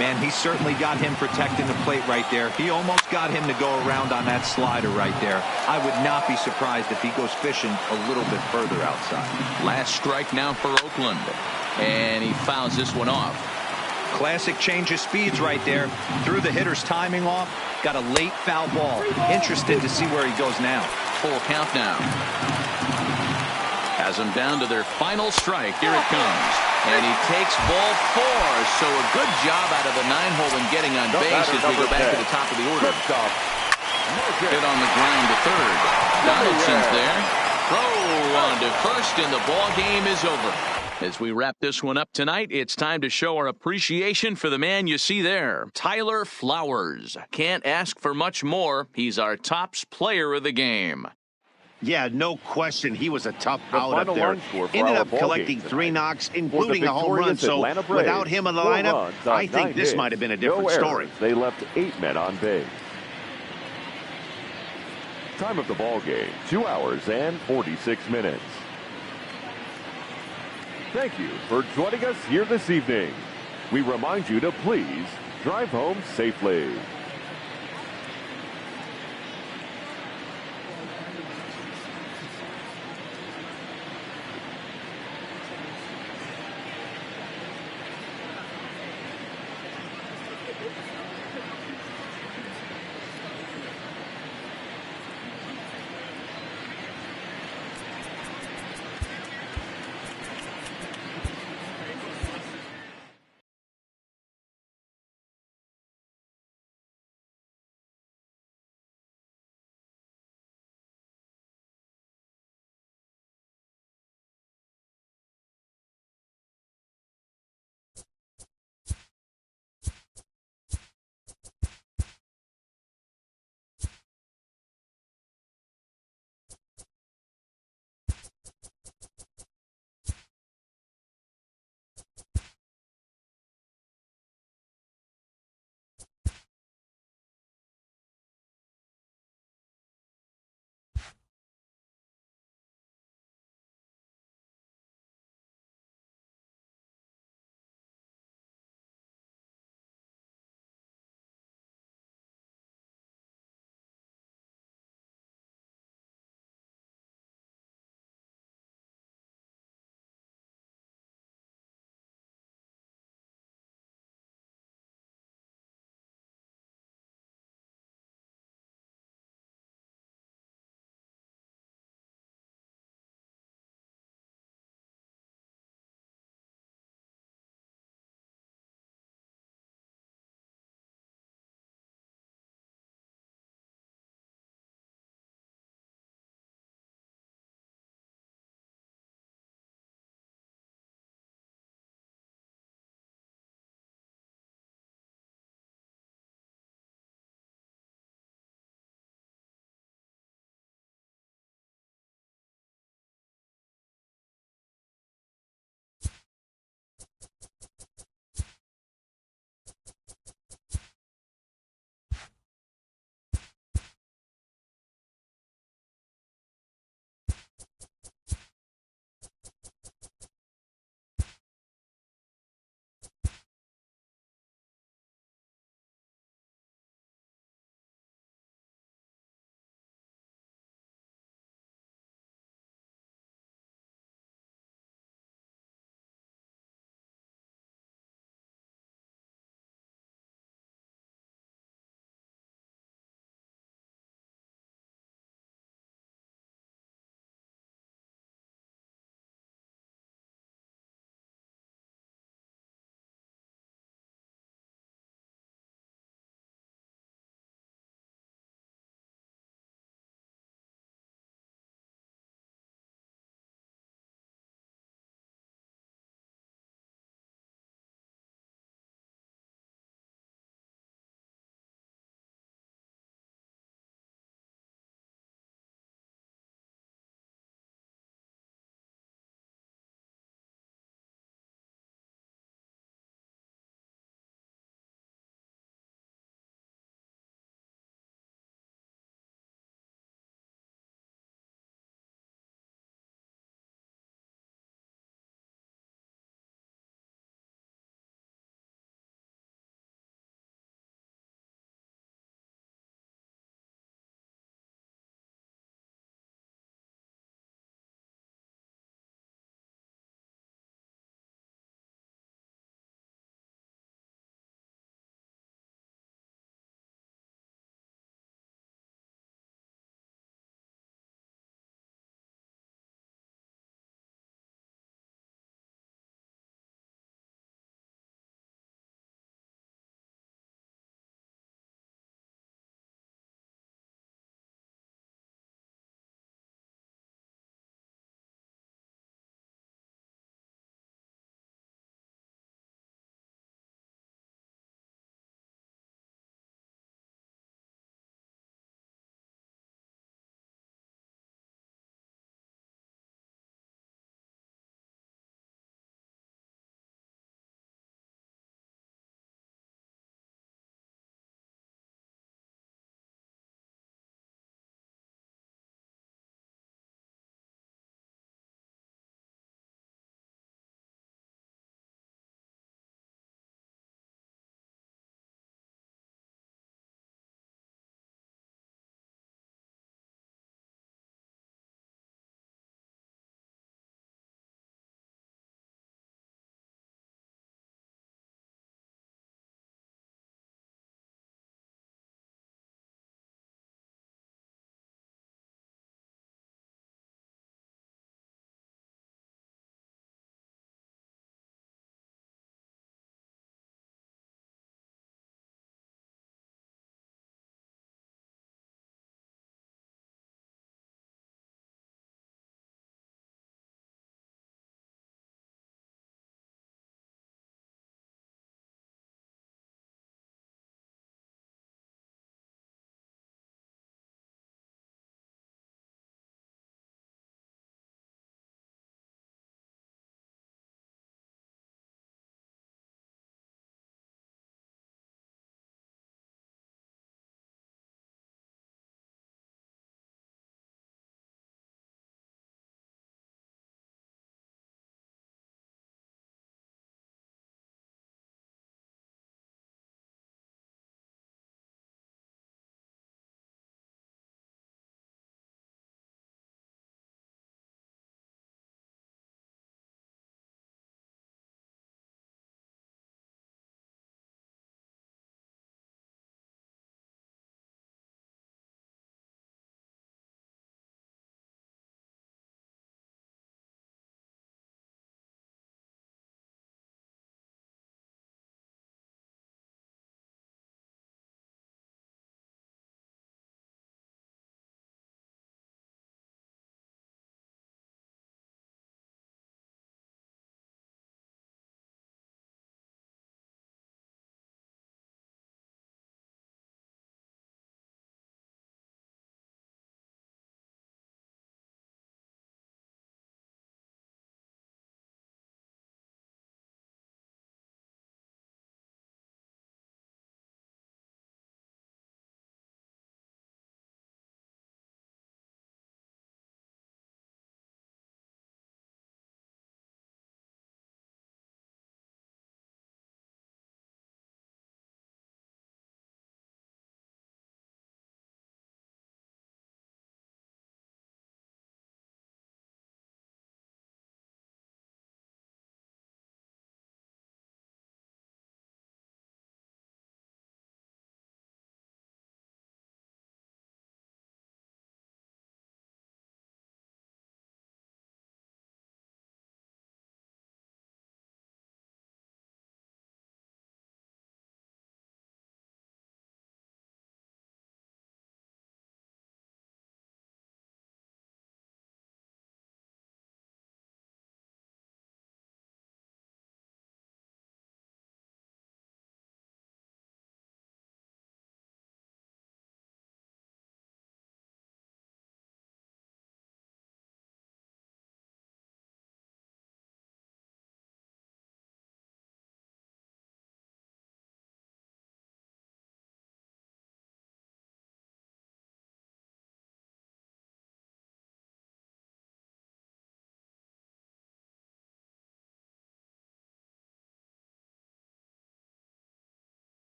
C: Man, he certainly got him protecting the plate right there. He almost got him to go around on that slider right there. I would not be surprised if he goes fishing a little bit further outside.
B: Last strike now for Oakland. And he fouls this one off.
C: Classic change of speeds right there. Threw the hitter's timing off. Got a late foul ball. Interested to see where he goes now.
B: Full count now. Has them down to their final strike. Here it comes. And he takes ball 4. So a good job out of the 9-hole in getting on base as we go back to the top of the order. Hit on the ground to third. Donaldson's there. Throw on to first, and the ball game is over. As we wrap this one up tonight, it's time to show our appreciation for the man you see there, Tyler Flowers. Can't ask for much more. He's our tops player of the game.
D: Yeah, no question. He was a tough out up there. Ended up collecting 3 knocks, including a home run. So without him in the lineup, I think this might have been a different story.
A: They left 8 men on base. Time of the ball game, 2 hours and 46 minutes. Thank you for joining us here this evening. We remind you to please drive home safely.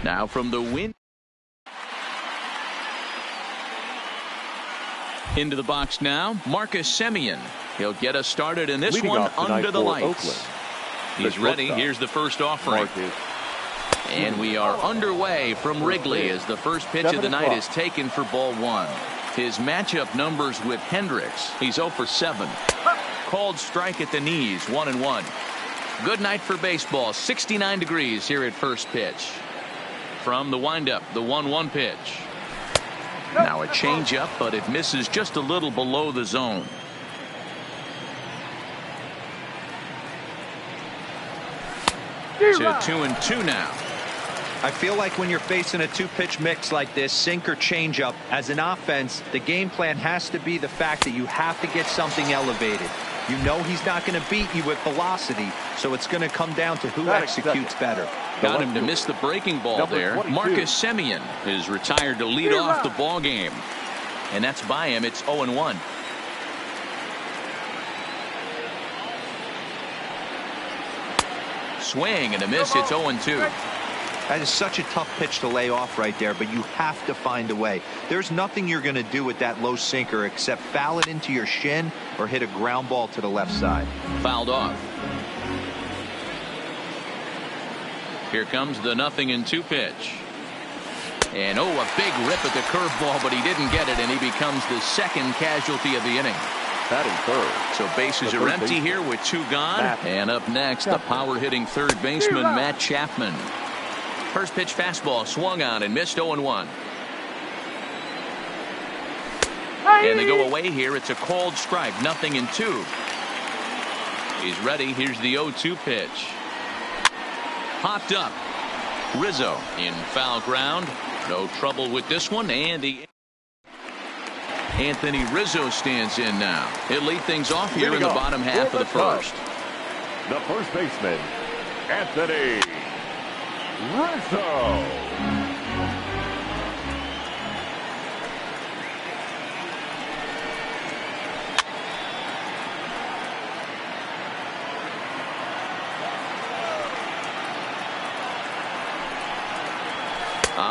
B: Now from the win. Into the box now, Marcus Semien. He'll get us started in this one under the lights.
A: Oakland.
B: He's ready. Here's the first offering. And we are underway from Wrigley as the first pitch of the night is taken for ball one. His matchup numbers with Hendricks. He's 0 for 7. Called strike at the knees, 1-1. Good night for baseball. 69 degrees here at first pitch. From the windup, the 1-1 pitch. Now a changeup, but it misses just a little below the zone. To 2-2 now.
C: I feel like when you're facing a two-pitch mix like this, sink or changeup, as an offense, the game plan has to be the fact that you have to get something elevated. You know he's not going to beat you with velocity, so it's going to come down to who executes better.
B: Got him to miss the breaking ball there. Marcus Semien is retired to lead off the ball game. And that's by him. It's 0-1. Swing and a miss. It's 0-2.
C: That is such a tough pitch to lay off right there, but you have to find a way. There's nothing you're going to do with that low sinker except foul it into your shin or hit a ground ball to the left side.
B: Fouled off. Here comes the 0-2 pitch. And a big rip at the curveball, but he didn't get it, and he becomes the second casualty of the inning.
A: Batting third.
B: So bases are empty here with 2 gone. And up next, the power-hitting third baseman, Matt Chapman. First pitch fastball swung on and missed 0-1. And they go away here. It's a called strike. 0-2. He's ready. Here's the 0-2 pitch. Popped up. Rizzo in foul ground. No trouble with this one. And Anthony Rizzo stands in now. He'll lead things off here in the bottom half of the first.
A: The first baseman, Anthony Rizzo.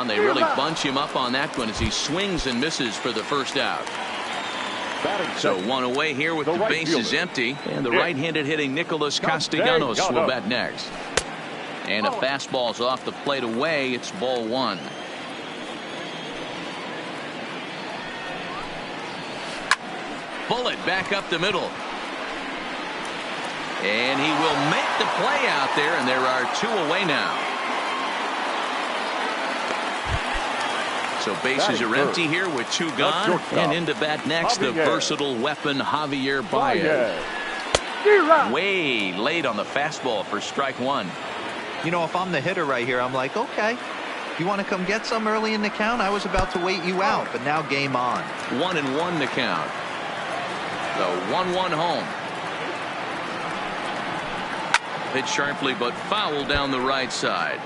B: They really bunch him up on that one as he swings and misses for the first out. So one away here with the bases empty, and the right-handed hitting Nicholas Castellanos will bat next. And a fastball's off the plate away. It's ball one. Bullet back up the middle. And he will make the play out there, and there are 2 away now. So bases are empty here with 2 gone. And into bat next, the versatile weapon Javier Baez. Way late on the fastball for strike 1.
C: You know, if I'm the hitter right here, I'm like, okay, you want to come get some early in the count? I was about to wait you out, but now game on.
B: 1-1 to count. The 1-1 home. Hit sharply, but foul down the right side.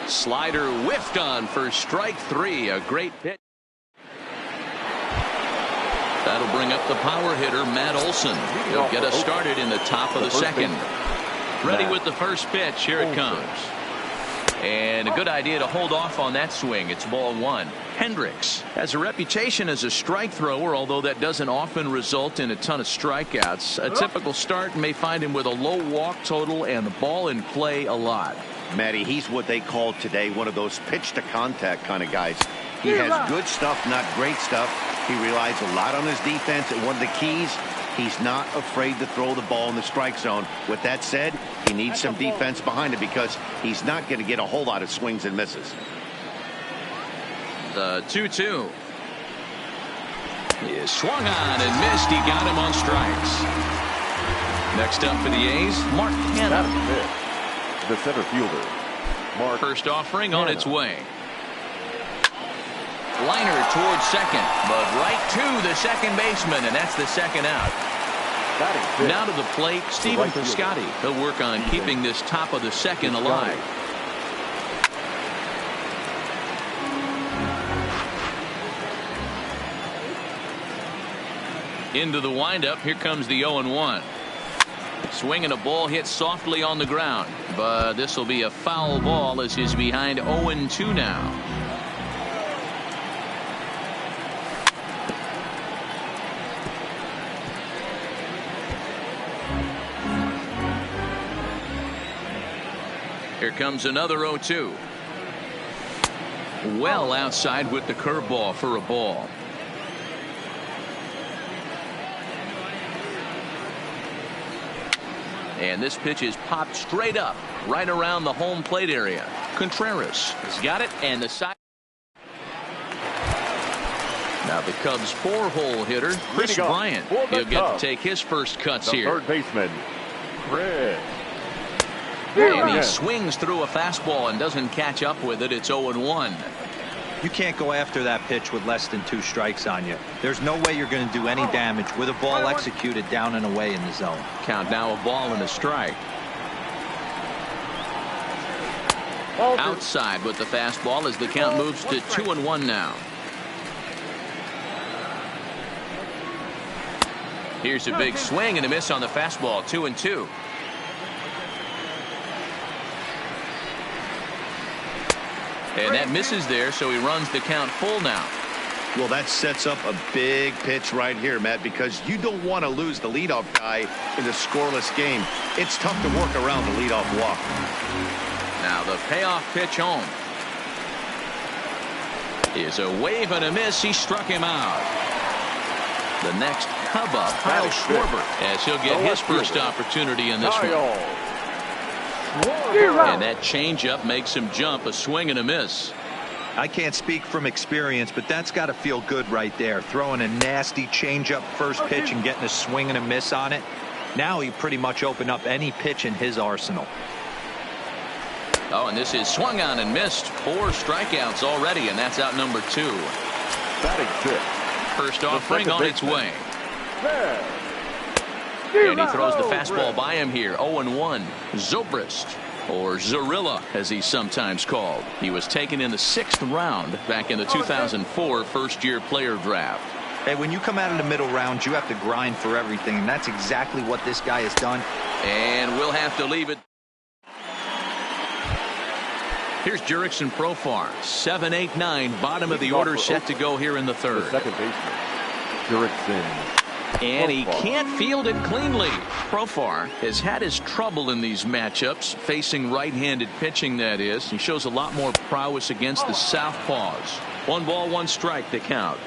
B: Slider whiffed on for strike 3. A great pitch. That'll bring up the power hitter, Matt Olson. He'll get us started in the top of the second. Ready with the first pitch. Here it comes. And a good idea to hold off on that swing. It's ball 1. Hendricks has a reputation as a strike thrower, although that doesn't often result in a ton of strikeouts. A typical start may find him with a low walk total and the ball in play a lot.
D: Matty, he's what they call today one of those pitch to contact kind of guys. He has good stuff, not great stuff. He relies a lot on his defense, and one of the keys, he's not afraid to throw the ball in the strike zone. With that said, he needs some defense behind it because he's not going to get a whole lot of swings and misses.
B: The 2-2 is swung on and missed. He got him on strikes. Next up for the A's, Mark Canha.
A: The center fielder, Mark.
B: First offering on its way. Liner towards second, but right to the second baseman, and that's the second out. Now to the plate, Stephen Piscotty. He'll work on keeping this top of the second alive. Into the windup. Here comes the 0-1. Swinging a ball hit softly on the ground, but this will be a foul ball as he's behind 0-2 now. Here comes another 0-2. Well outside with the curveball for a ball. And this pitch is popped straight up right around the home plate area. Contreras has got it, and the side. Now the Cubs 4-hole hitter, Chris Bryant. He'll get to take his first cuts here.
A: Third baseman, Chris.
B: And he swings through a fastball and doesn't catch up with it. It's 0-1.
C: You can't go after that pitch with less than 2 strikes on you. There's no way you're going to do any damage with a ball executed down and away in the zone.
B: Count now, a ball and a strike. Outside with the fastball as the count moves to 2-1 now. Here's a big swing and a miss on the fastball. 2-2. And that misses there, so he runs the count full now.
D: Well, that sets up a big pitch right here, Matt, because you don't want to lose the leadoff guy in a scoreless game. It's tough to work around the leadoff walk.
B: Now the payoff pitch home is a wave and a miss. He struck him out. The next Cub up, Kyle Schwarber, as he'll get his first opportunity in this one. And that changeup makes him jump. A swing and a miss.
C: I can't speak from experience, but that's got to feel good right there. Throwing a nasty changeup first pitch and getting a swing and a miss on it. Now he pretty much opened up any pitch in his arsenal.
B: Oh, and this is swung on and missed. 4 strikeouts already, and that's out number 2.
A: Batting 6.
B: First offering on its way. And he throws the fastball by him here. 0-1. Zobrist, or Zorilla as he's sometimes called. He was taken in the 6th round back in the 2004 first-year player draft.
C: Hey, when you come out of the middle round, you have to grind for everything, and that's exactly what this guy has done.
B: And we'll have to leave it. Here's Jurickson Profar. 7, 8, 9, bottom of the order, set to go here in the 3rd.
A: Second baseman, Jurickson.
B: And he can't field it cleanly. Profar has had his trouble in these matchups, facing right-handed pitching, that is. He shows a lot more prowess against the southpaws. 1 ball, 1 strike to count.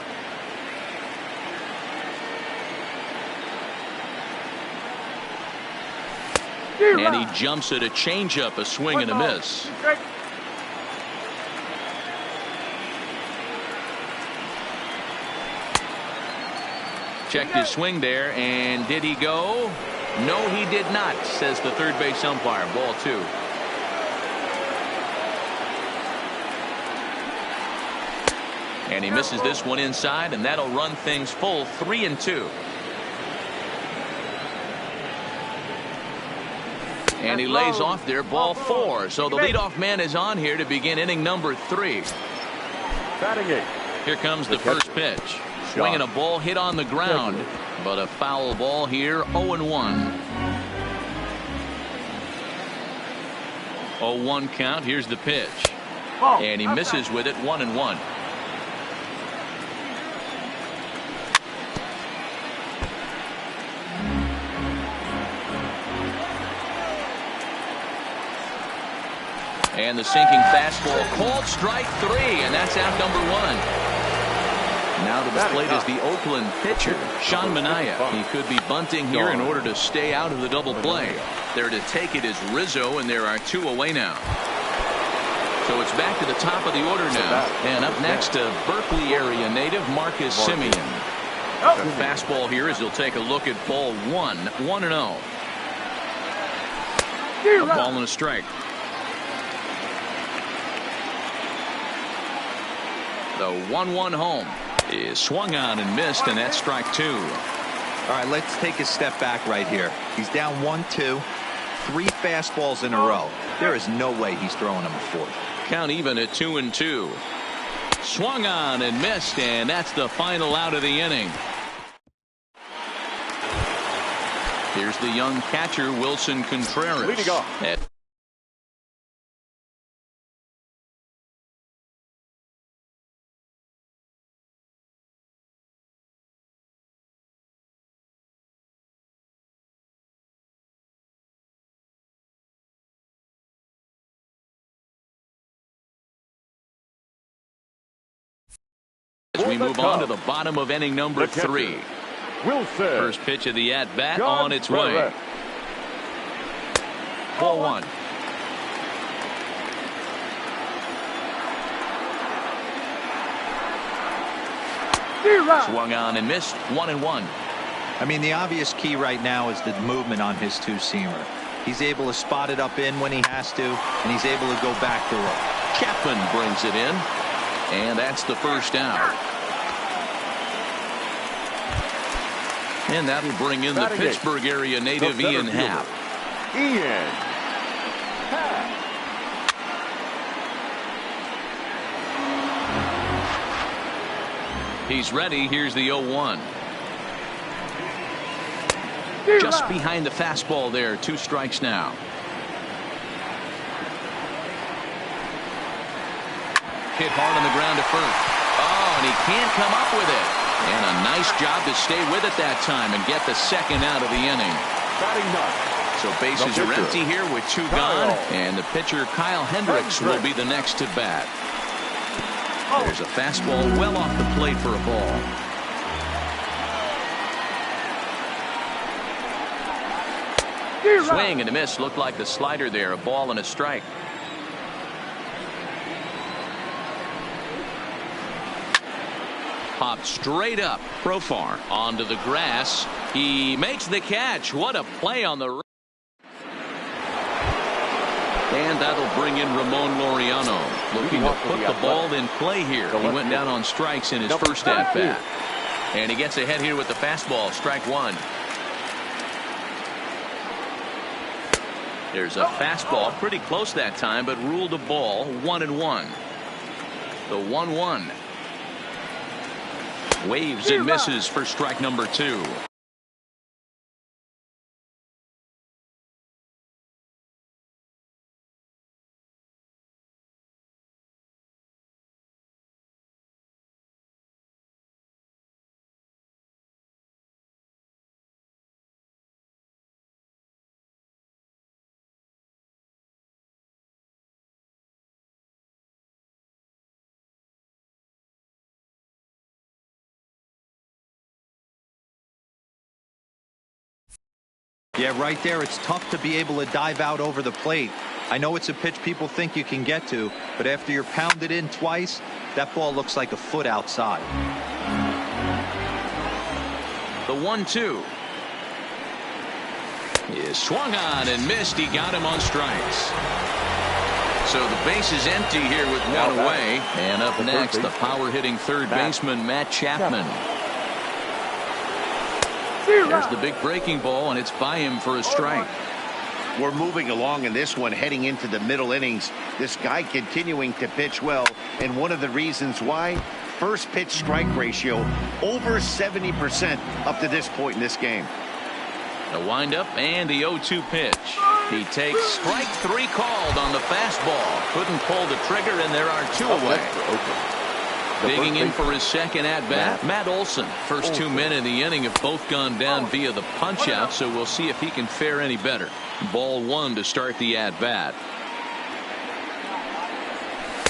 B: And he jumps at a changeup, a swing and a miss. Checked his swing there, and did he go? No, he did not, says the third base umpire. Ball 2. And he misses this one inside, and that'll run things full. 3-2. And he lays off there. Ball 4. So the leadoff man is on here to begin inning number 3.
A: Batting 8.
B: Here comes the first pitch. Swinging a ball hit on the ground, but a foul ball here. 0-1. 0-1 count. Here's the pitch, and he misses with it. 1-1. And the sinking fastball called strike 3, and that's out number 1. Now to the plate is the Oakland pitcher, Sean Manaea. He could be bunting here in order to stay out of the double play. There to take it is Rizzo, and there are 2 away now. So it's back to the top of the order now. And up next, a Berkeley area native, Marcus Semien. The fastball here as he'll take a look at ball 1. 1-0. A ball and a strike. The 1-1 home is swung on and missed, and that's strike 2.
C: All right, let's take a step back right here. He's down 1-2, 3 fastballs in a row. There is no way he's throwing him a 4th.
B: Count even at 2-2. Swung on and missed, and that's the final out of the inning. Here's the young catcher, Wilson Contreras.
A: Leading off.
B: As we move on to the bottom of inning number 3.
A: Wilson.
B: First pitch of the at-bat on its way. Ball 1. Swung on and missed. 1-1.
C: I mean, the obvious key right now is the movement on his two-seamer. He's able to spot it up in when he has to, and he's able to go back to it.
B: Chapman brings it in, and that's the first out. And that'll bring in the Pittsburgh area native Ian Happ.
A: Ian Happ.
B: He's ready. Here's the 0-1. Just behind the fastball there. 2 strikes now. Hit hard on the ground to first. Oh, and he can't come up with it. And a nice job to stay with it that time and get the second out of the inning. So bases are empty here with 2 gone. And the pitcher, Kyle Hendricks, will be the next to bat. There's a fastball well off the plate for a ball. Swing and a miss. Looked like the slider there. A ball and a strike. Popped straight up. Profar onto the grass. He makes the catch. What a play on the. And that'll bring in Ramon Laureano, looking to put the ball in play here. He went down on strikes in his first at-bat. And he gets ahead here with the fastball. Strike 1. There's a fastball pretty close that time, but ruled a ball. 1-1. The 1-1. Waves and misses for strike number 2.
C: Yeah, right there, it's tough to be able to dive out over the plate. I know it's a pitch people think you can get to, but after you're pounded in twice, that ball looks like a foot outside.
B: The 1-2 is swung on and missed. He got him on strikes. So the base is empty here with 1 away. And up next, the power-hitting third baseman, Matt Chapman. There's the big breaking ball, and it's by him for a strike.
D: We're moving along in this one, heading into the middle innings. This guy continuing to pitch well, and one of the reasons why, first pitch strike ratio over 70% up to this point in this game.
B: The windup and the 0-2 pitch. He takes strike 3 called on the fastball. Couldn't pull the trigger, and there are 2 away. Digging in for his second at-bat, Matt Olson. First 2 men in the inning have both gone down via the punch-out, so we'll see if he can fare any better. Ball 1 to start the at-bat.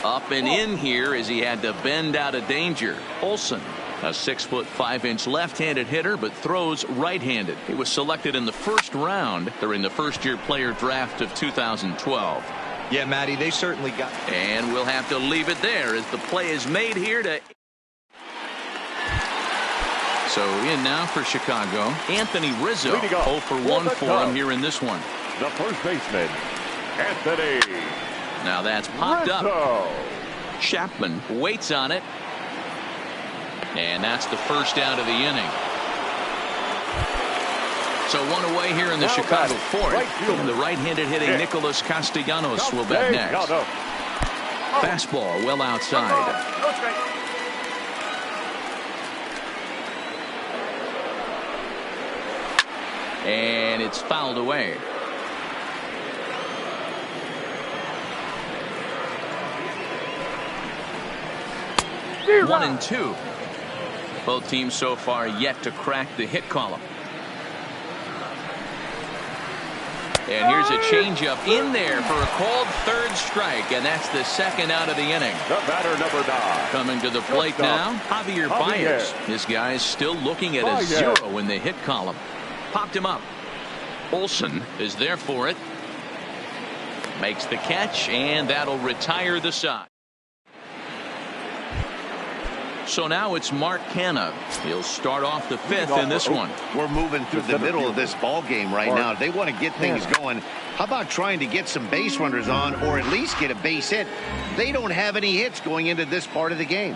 B: Up and in here as he had to bend out of danger. Olson, a 6'5" left-handed hitter, but throws right-handed. He was selected in the first round during the first-year player draft of 2012.
C: Yeah, Matty, they certainly got.
B: And we'll have to leave it there as the play is made here to. So in now for Chicago, Anthony Rizzo. 0 for 1 for him here in this one.
A: The first baseman, Anthony.
B: Now that's popped up. Chapman waits on it. And that's the first out of the inning. So 1 away here in the Chicago fourth. And the right-handed hitting Nicholas Castellanos will bat next. Fastball well outside. And it's fouled away. One and two. Both teams so far yet to crack the hit column. And here's a changeup in there for a called third strike, and that's the second out of the inning.
A: The batter, number 9.
B: Coming to the plate now, Javier Baez. This guy is still looking at a 0 in the hit column. Popped him up. Olson is there for it. Makes the catch, and that'll retire the side. So now it's Mark Canha. He'll start off the 5th in this one.
D: We're moving through the middle of this ball game right now. They want to get things going. How about trying to get some base runners on, or at least get a base hit? They don't have any hits going into this part of the game.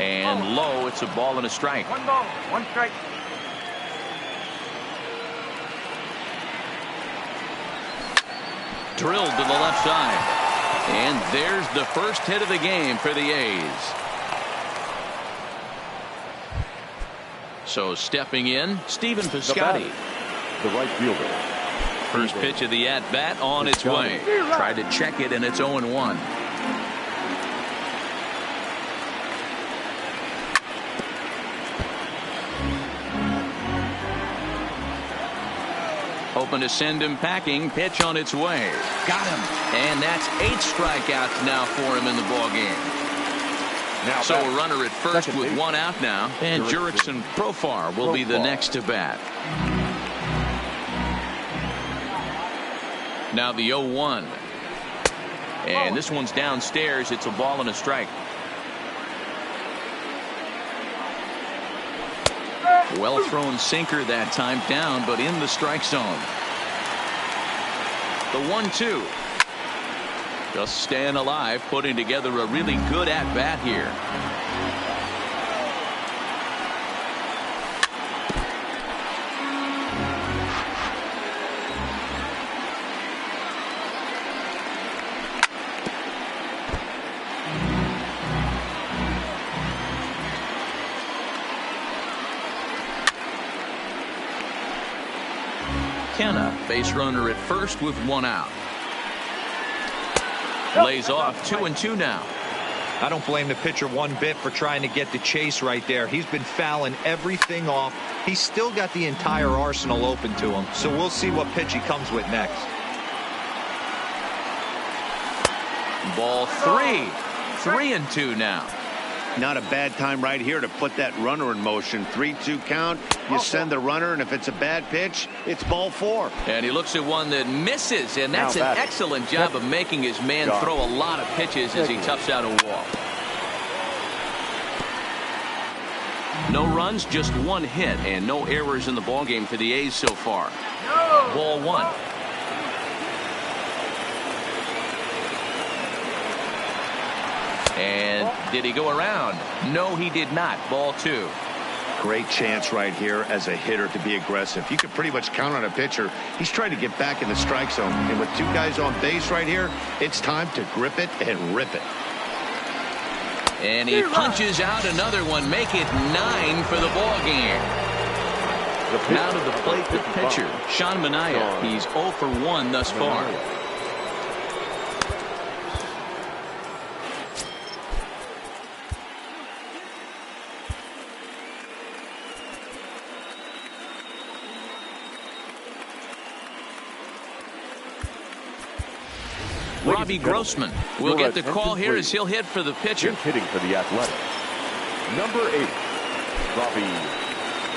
B: And low, it's a ball and a strike.
E: 1 ball, 1 strike.
B: Drilled to the left side. And there's the first hit of the game for the A's. So stepping in, Stephen Piscotty.
A: The right fielder.
B: First pitch of the at-bat on its way. Tried to check it, and it's 0-1. Hoping to send him packing. Pitch on its way. Got him. And that's 8 strikeouts now for him in the ball game. Now so a runner at first with 1 out now. And Jurickson Profar will be the next to bat. Now the 0-1. And this one's downstairs. It's a ball and a strike. Well thrown sinker that time, down but in the strike zone. The 1-2. Just staying alive, putting together a really good at bat here. Canha, base runner at first with 1 out. Lays off 2-2 now.
C: I don't blame the pitcher one bit for trying to get the chase right there. He's been fouling everything off. He's still got the entire arsenal open to him. So we'll see what pitch he comes with next.
B: Ball 3. 3-2 now.
D: Not a bad time right here to put that runner in motion. 3-2 count. You send the runner, and if it's a bad pitch, it's ball 4.
B: And he looks at one that misses, and that's an excellent job of making his man throw a lot of pitches as he toughs out a wall. No runs, just 1 hit, and no errors in the ballgame for the A's so far. Ball 1. And did he go around? No, he did not. Ball 2.
D: Great chance right here as a hitter to be aggressive. You can pretty much count on a pitcher. He's trying to get back in the strike zone. And with 2 guys on base right here, it's time to grip it and rip it.
B: And he punches out another one. Make it 9 for the ball game. Now to the plate, the pitcher, Sean Manaea. He's 0 for 1 thus far. Robbie Grossman will get the call here as he'll hit for the pitcher.
A: Hitting for the Athletic. Number 8, Robbie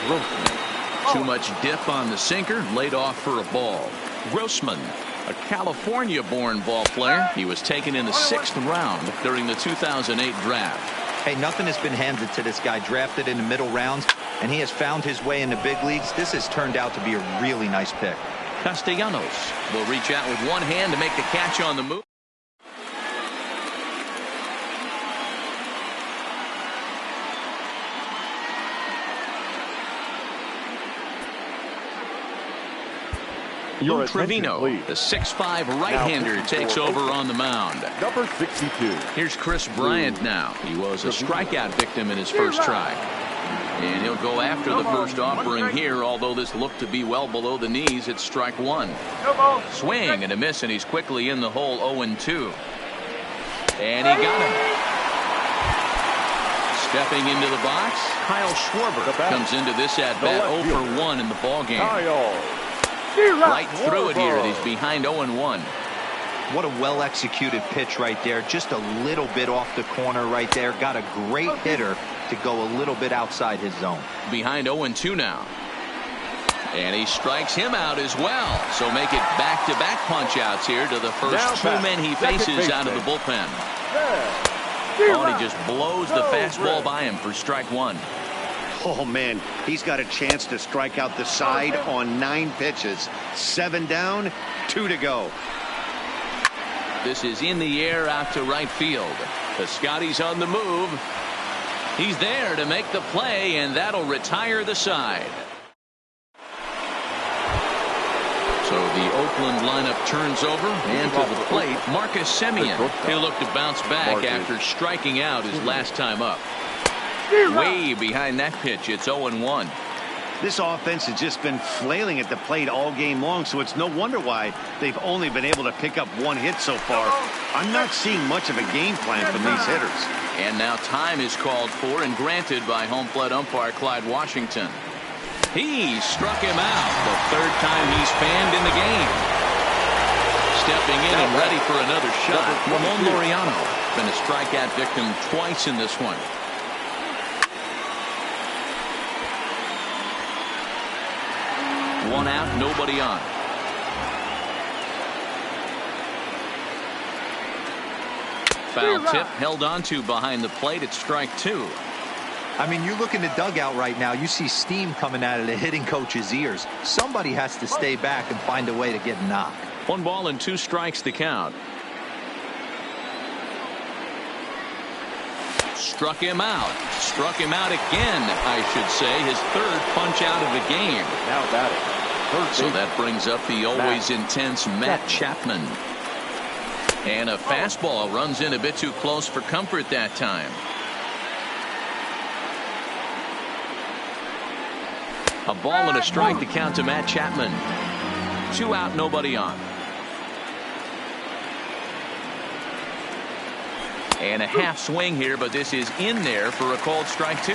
A: Grossman.
B: Too much dip on the sinker, laid off for a ball. Grossman, a California-born ball player. He was taken in the 6th round during the 2008 draft.
C: Hey, nothing has been handed to this guy. Drafted in the middle rounds, and he has found his way in the big leagues. This has turned out to be a really nice pick.
B: Castellanos will reach out with one hand to make the catch on the move. Lou Trevino, the 6'5" right-hander, takes over on the mound.
A: Number 62.
B: Here's Chris Bryant now. He was a strikeout victim in his first try. And he'll go after the first offering here, although this looked to be well below the knees. It's strike one. Swing and a miss, and he's quickly in the hole 0-2. And he got him. Stepping into the box, Kyle Schwarber comes into this at bat 0-for-1 in the ballgame. Right through it here, and he's behind 0-1.
C: What a well-executed pitch right there. Just a little bit off the corner right there. Got a great hitter to go a little bit outside his zone.
B: Behind 0-2 now. And he strikes him out as well. So make it back-to-back punch-outs here to the first two men he faces out of the bullpen. Oh, and he just blows the fastball by him for strike one.
D: Oh, man, he's got a chance to strike out the side on 9 pitches. 7 down, 2 to go.
B: This is in the air out to right field. Piscotty's on the move. He's there to make the play, and that'll retire the side. So the Oakland lineup turns over, and to the plate, Marcus Semien. He'll look to bounce back after striking out his last time up. Way behind that pitch, it's 0-1.
D: This offense has just been flailing at the plate all game long, so it's no wonder why they've only been able to pick up 1 hit so far. I'm not seeing much of a game plan from these hitters.
B: And now time is called for and granted by home plate umpire Clyde Washington. He struck him out the third time he's fanned in the game. Stepping in and ready for another shot, Ramon Laureano. Been a strikeout victim twice in this one. One out, nobody on. Foul tip held onto behind the plate at strike 2.
C: I mean, you look in the dugout right now, you see steam coming out of the hitting coach's ears. Somebody has to stay back and find a way to get knocked.
B: 1 ball and 2 strikes the count. Struck him out. Struck him out again, I should say. His 3rd punch out of the game.
A: Now batting.
B: So that brings up the always intense Matt Chapman. And a fastball runs in a bit too close for comfort that time. A ball and a strike to count to Matt Chapman. 2 out, nobody on. And a half swing here, but this is in there for a called strike 2.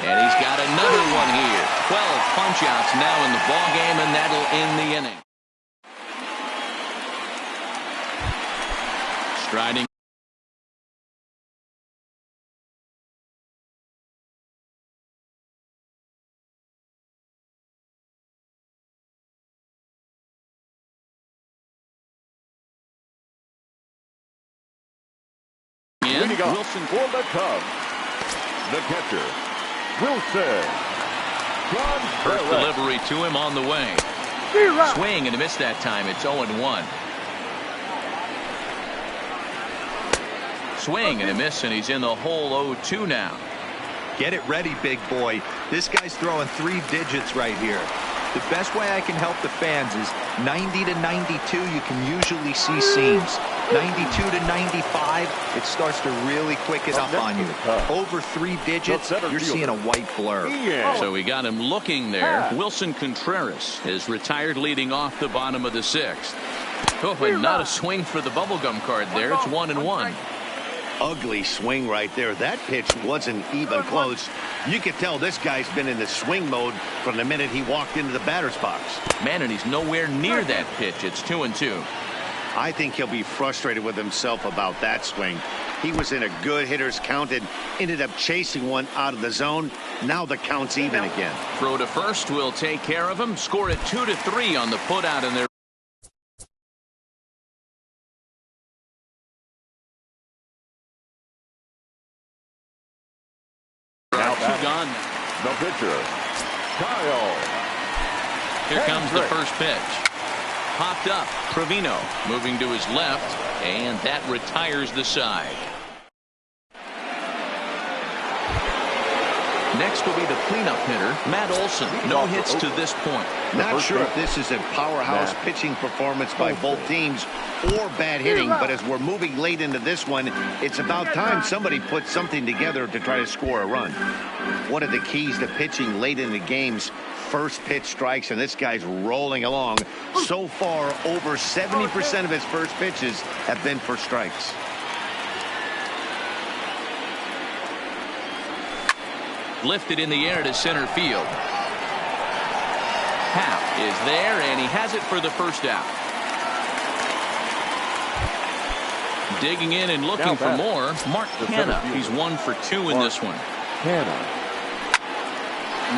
B: And he's got another one here. 12 punch-outs now in the ballgame, and that'll end the inning. Striding.
A: Wilson for the Cubs. The catcher, Wilson.
B: First delivery to him on the way. Swing and a miss that time. It's 0-1. Swing and a miss, and he's in the hole 0-2 now.
C: Get it ready, big boy. This guy's throwing 3 digits right here. The best way I can help the fans is 90 to 92, you can usually see seams. 92 to 95, it starts to really quick it up on you. Over 3 digits, you're seeing a white blur.
B: So we got him looking there. Wilson Contreras is retired leading off the bottom of the 6th. Oh, and not a swing for the bubblegum card there. It's 1-1.
D: Ugly swing right there. That pitch wasn't even close. You could tell this guy's been in the swing mode from the minute he walked into the batter's box.
B: Man, and he's nowhere near that pitch. It's 2-2.
D: I think he'll be frustrated with himself about that swing. He was in a good hitter's count and ended up chasing one out of the zone. Now the count's even again.
B: Throw to first will take care of him. Score at 2-3 on the putout in there. Gone.
A: The pitcher, Kyle.
B: Here comes the first pitch. Popped up. Trevino moving to his left, and that retires the side. Next will be the cleanup hitter, Matt Olson. No hits to this point.
D: Not sure if this is a powerhouse pitching performance by both teams or bad hitting, but as we're moving late into this one, it's about time somebody puts something together to try to score a run. One of the keys to pitching late in the games, first pitch strikes, and this guy's rolling along. So far, over 70% of his first pitches have been for strikes.
B: Lifted in the air to center field. Happ is there, and he has it for the first out. Digging in and looking for more, Mark Canha. He's 1 for 2 in this one.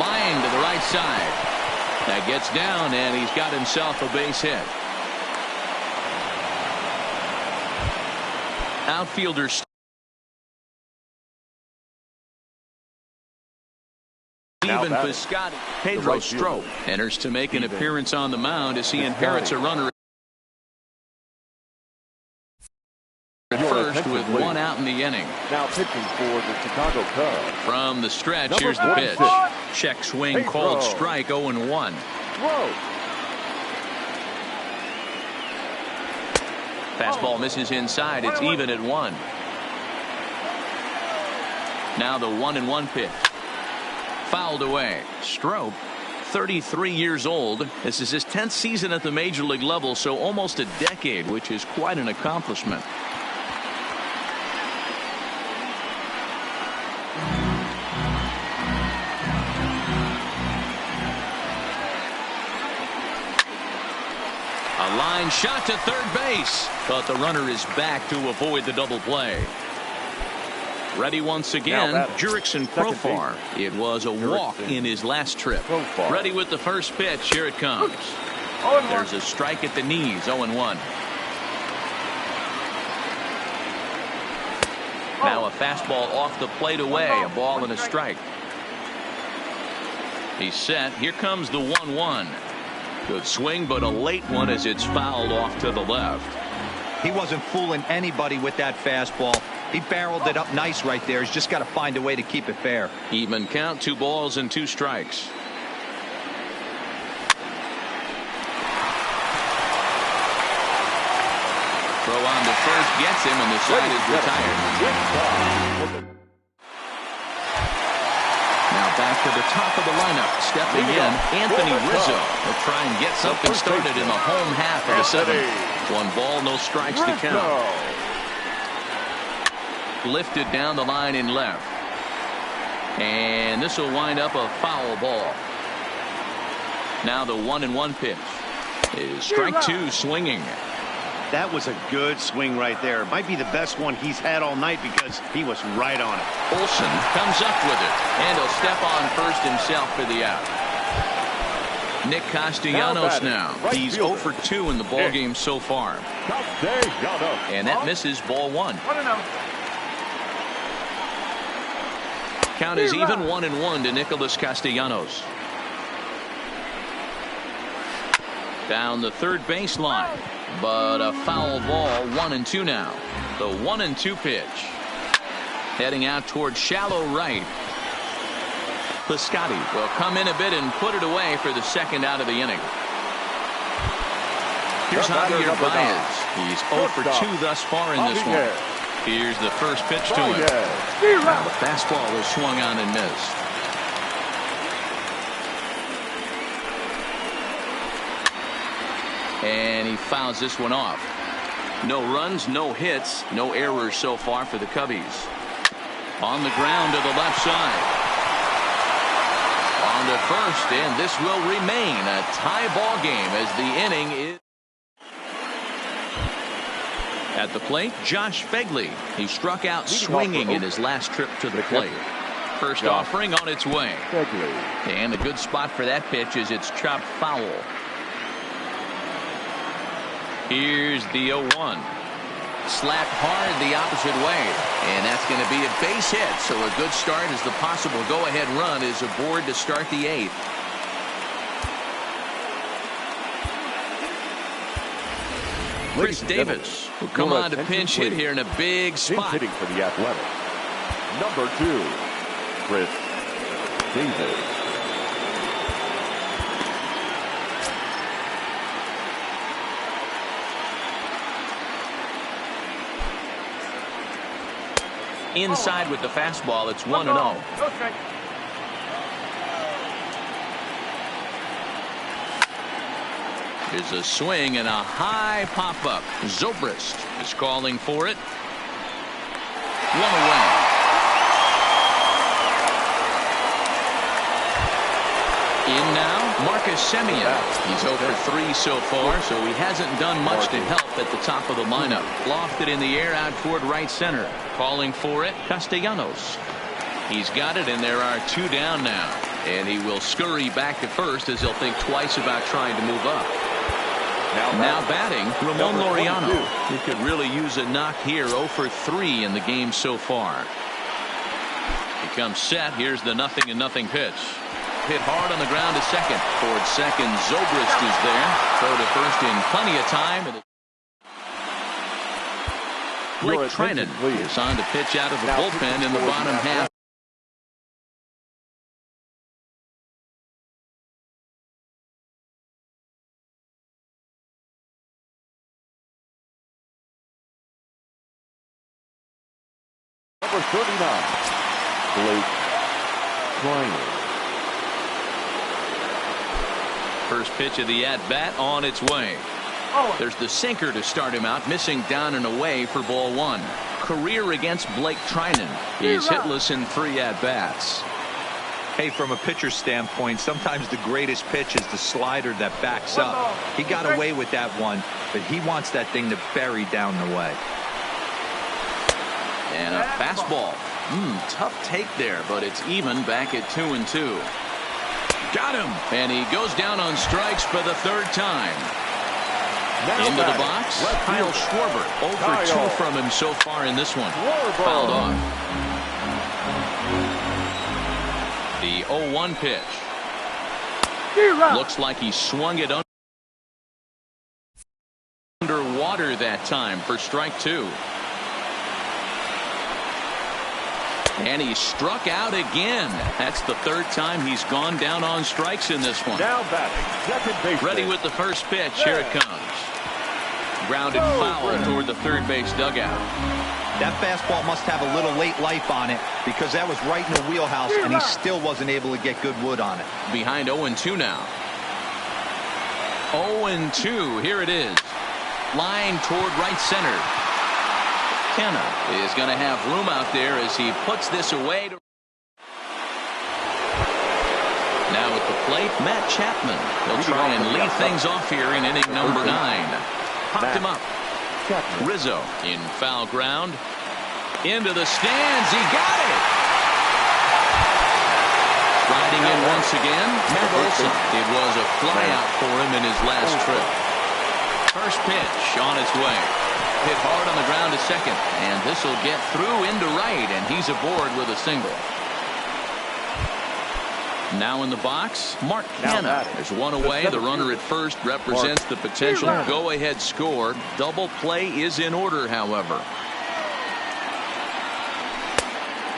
B: Line to the right side. That gets down, and he's got himself a base hit. Outfielders. Steven Piscotty. Pedro Strop enters to make an appearance on the mound as he inherits a runner at first with 1 out in the inning.
A: Now pitching for the Chicago Cubs.
B: From the stretch, here's the pitch. Check swing, called strike, 0-1. Fastball misses inside. It's even at 1. Now the 1-1 pitch. Fouled away. Strop, 33 years old. This is his 10th season at the major league level, so almost a decade, which is quite an accomplishment. A line shot to third base, but the runner is back to avoid the double play. Ready once again, Jurickson Profar. It was a walk in his last trip. Ready with the first pitch. Here it comes. There's a strike at the knees, 0-1. Now a fastball off the plate away, a ball and a strike. He's set. Here comes the 1-1. Good swing, but a late one as it's fouled off to the left.
C: He wasn't fooling anybody with that fastball. He barreled it up nice right there. He's just got to find a way to keep it fair.
B: Even count, 2 balls and 2 strikes. Throw on to first gets him, and the side is retired. Now back to the top of the lineup. Stepping in, Anthony Rizzo will try and get something started in the home half of the 7th. 1 ball, no strikes to count. Lifted down the line in left. And this will wind up a foul ball. Now the 1-1 pitch is strike 2, swinging.
D: That was a good swing right there. Might be the best one he's had all night because he was right on it.
B: Olson comes up with it, and he'll step on first himself for the out. Nick Castellanos now. He's 0 for 2 in the ballgame so far. And that misses, ball 1. Count is even, 1-1 to Nicholas Castellanos. Down the third baseline, but a foul ball, 1-2 now. The 1-2 pitch. Heading out towards shallow right. Piscotty will come in a bit and put it away for the second out of the inning. Here's Javier Baez. He's 0 for 2 thus far in this one. Here's the first pitch to him. Now the fastball is swung on and missed. And he fouls this one off. No runs, no hits, no errors so far for the Cubbies. On the ground to the left side. On to first, and this will remain a tie ball game as the inning is. At the plate, Josh Phegley. He struck out swinging in his last trip to the plate. First offering on its way. And a good spot for that pitch is it's chopped foul. Here's the 0-1. Slapped hard the opposite way. And that's going to be a base hit. So a good start as the possible go-ahead run is aboard to start the 8th. Chris Davis will come on to pinch hit here in a big spot.
A: Hitting for the Athletics. Number 2, Chris Davis.
B: Inside with the fastball, it's 1-0. Here's a swing and a high pop-up. Zobrist is calling for it. One away. In now, Marcus Semien. He's 0 for 3 so far, so he hasn't done much to help at the top of the lineup. Lofted in the air out toward right center. Calling for it, Castellanos. He's got it, and there are 2 down now. And he will scurry back to first as he'll think twice about trying to move up. Now batting, Ramon Laureano. He could really use a knock here. 0 for 3 in the game so far. He comes set. Here's the 0-0 pitch. Hit hard on the ground to second. Toward second, Zobrist is there. Throw to first in plenty of time. Blake Trinan is on to pitch out of the bullpen in the bottom half.
A: Number 39, Blake Trinan.
B: First pitch of the at-bat on its way. There's the sinker to start him out, missing down and away for ball 1. Career against Blake Trinan. He's hitless in 3 at-bats.
C: Hey, from a pitcher's standpoint, sometimes the greatest pitch is the slider that backs up. He got away with that one, but he wants that thing to bury down the way.
B: And a fastball. Tough take there, but it's even back at 2-2. Got him. And he goes down on strikes for the 3rd time. Into the box, Kyle Schwarber. 0 for 2 from him so far in this one. Fouled off. The 0-1 pitch. Looks like he swung it underwater that time for strike 2. And he struck out again. That's the 3rd time he's gone down on strikes in this one.
A: Now batting, second base.
B: Ready with the first pitch. Here it comes. Grounded foul toward the third base dugout.
C: That fastball must have a little late life on it because that was right in the wheelhouse and he still wasn't able to get good wood on it.
B: Behind 0-2 now. 0-2. Here it is. Line toward right center. Kenna is going to have room out there as he puts this away. Now at the plate, Matt Chapman. He'll try and lead things off here in inning number 9. Popped him up. Rizzo in foul ground. Into the stands. He got it. Riding in once again, Matt Olson. It was a flyout for him in his last trip. First pitch on its way. Hit hard on the ground to second, and this will get through into right, and he's aboard with a single. Now in the box, Mark Canha. There's one away. The runner at first represents the potential go-ahead score. Double play is in order, however.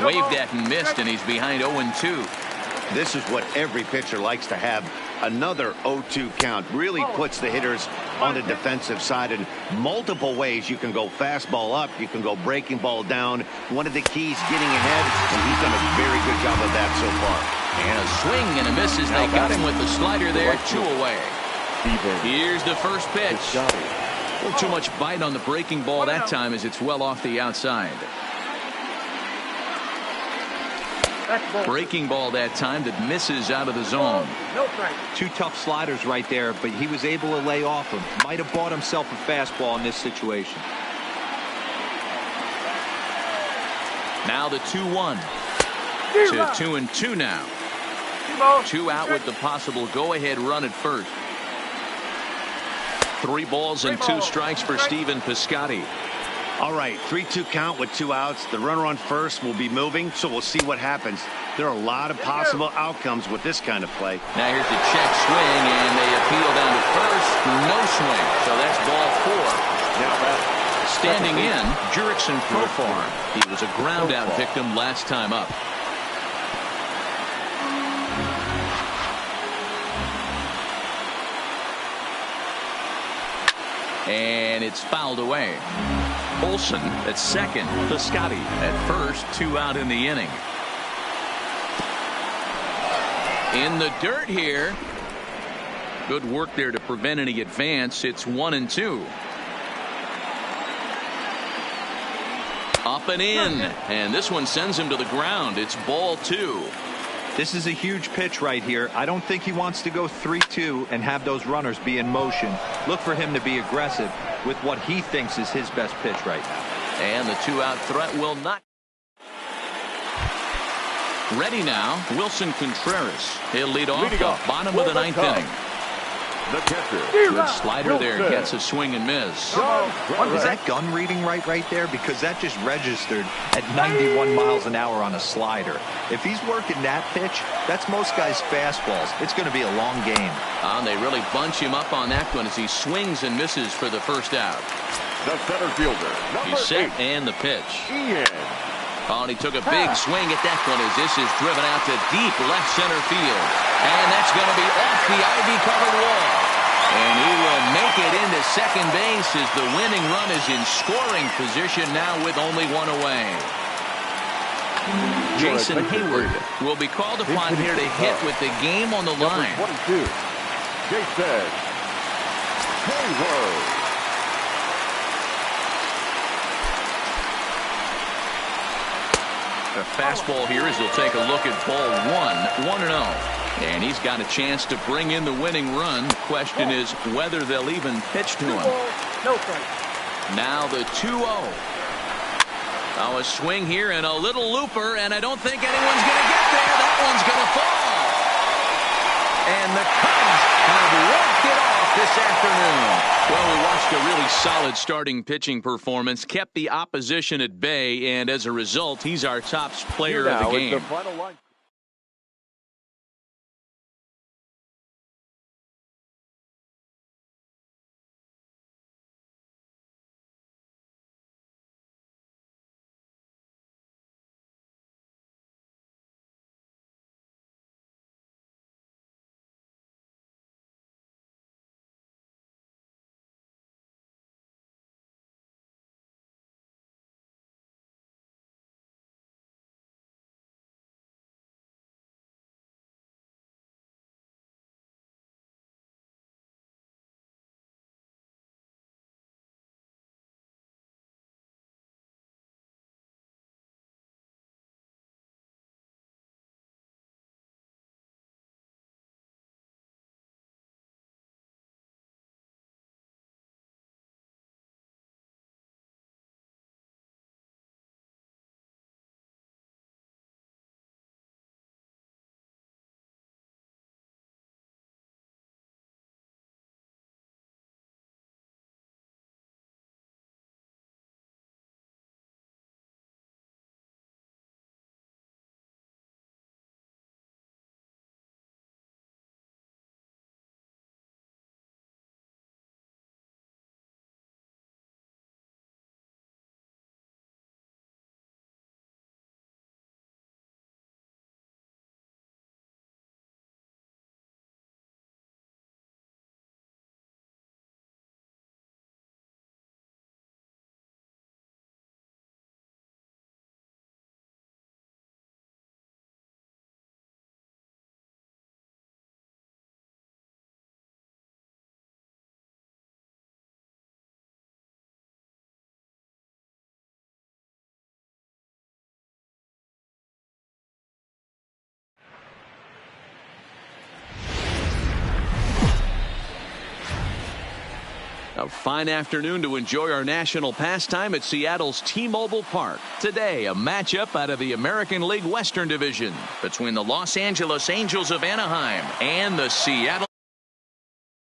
B: Waved at and missed, and he's behind 0-2.
D: This is what every pitcher likes to have. Another 0-2 count really puts the hitters on the defensive side in multiple ways. You can go fastball up, you can go breaking ball down. One of the keys, getting ahead, and he's done a very good job of that so far.
B: And a swing and a miss as they got him with the slider there. 2 away. Here's the first pitch. A little too much bite on the breaking ball that time as it's well off the outside. Breaking ball that time that misses out of the zone.
C: 2 tough sliders right there, but he was able to lay off him. Might have bought himself a fastball in this situation.
B: Now the 2-1 to 2-2 now. 2 out with the possible go-ahead run at first. 3 balls and 2 strikes for Stephen Piscotty.
D: All right, 3-2 count with 2 outs. The runner on first will be moving, so we'll see what happens. There are a lot of possible outcomes with this kind of play.
B: Now here's the check swing, and they appeal down to first. No swing, so that's ball 4. Standing in, Jurickson Profar. He was a ground-out victim last time up. And it's fouled away. Olsen at second. Piscotty at first. 2 out in the inning. In the dirt here. Good work there to prevent any advance. It's 1-2. Up and in. And this one sends him to the ground. It's ball 2.
C: This is a huge pitch right here. I don't think he wants to go 3-2 and have those runners be in motion. Look for him to be aggressive with what he thinks is his best pitch right now.
B: And the 2-out threat will not. Ready now, Wilson Contreras. He'll lead off the bottom of the 9th inning.
A: The catcher.
B: Good slider there. Gets a swing and miss.
C: Is that gun reading right there? Because that just registered at 91 miles an hour on a slider. If he's working that pitch, that's most guys' fastballs. It's going to be a long game.
B: They really bunch him up on that one as he swings and misses for the first out.
A: The center fielder.
B: He's set and the pitch.
A: Ian.
B: And he took a big swing at that one as this is driven out to deep left center field. And that's going to be off the ivy-covered wall. And he will make it into second base as the winning run is in scoring position now with only 1 away. Jason Hayward will be called upon here to hit with the game on the line.
A: 22. Jason Hayward.
B: A fastball here as he'll take a look at ball 1, 1-0. And he's got a chance to bring in the winning run. The question is whether they'll even pitch to him. Now the 2-0. A swing here and a little looper, and I don't think anyone's going to get there. That one's going to fall. And the Cubs have walked it off this afternoon. Well, we watched a really solid starting pitching performance, kept the opposition at bay, and as a result, he's our top player of the game. A fine afternoon to enjoy our national pastime at Seattle's T-Mobile Park. Today, a matchup out of the American League Western Division between the Los Angeles Angels of Anaheim and the Seattle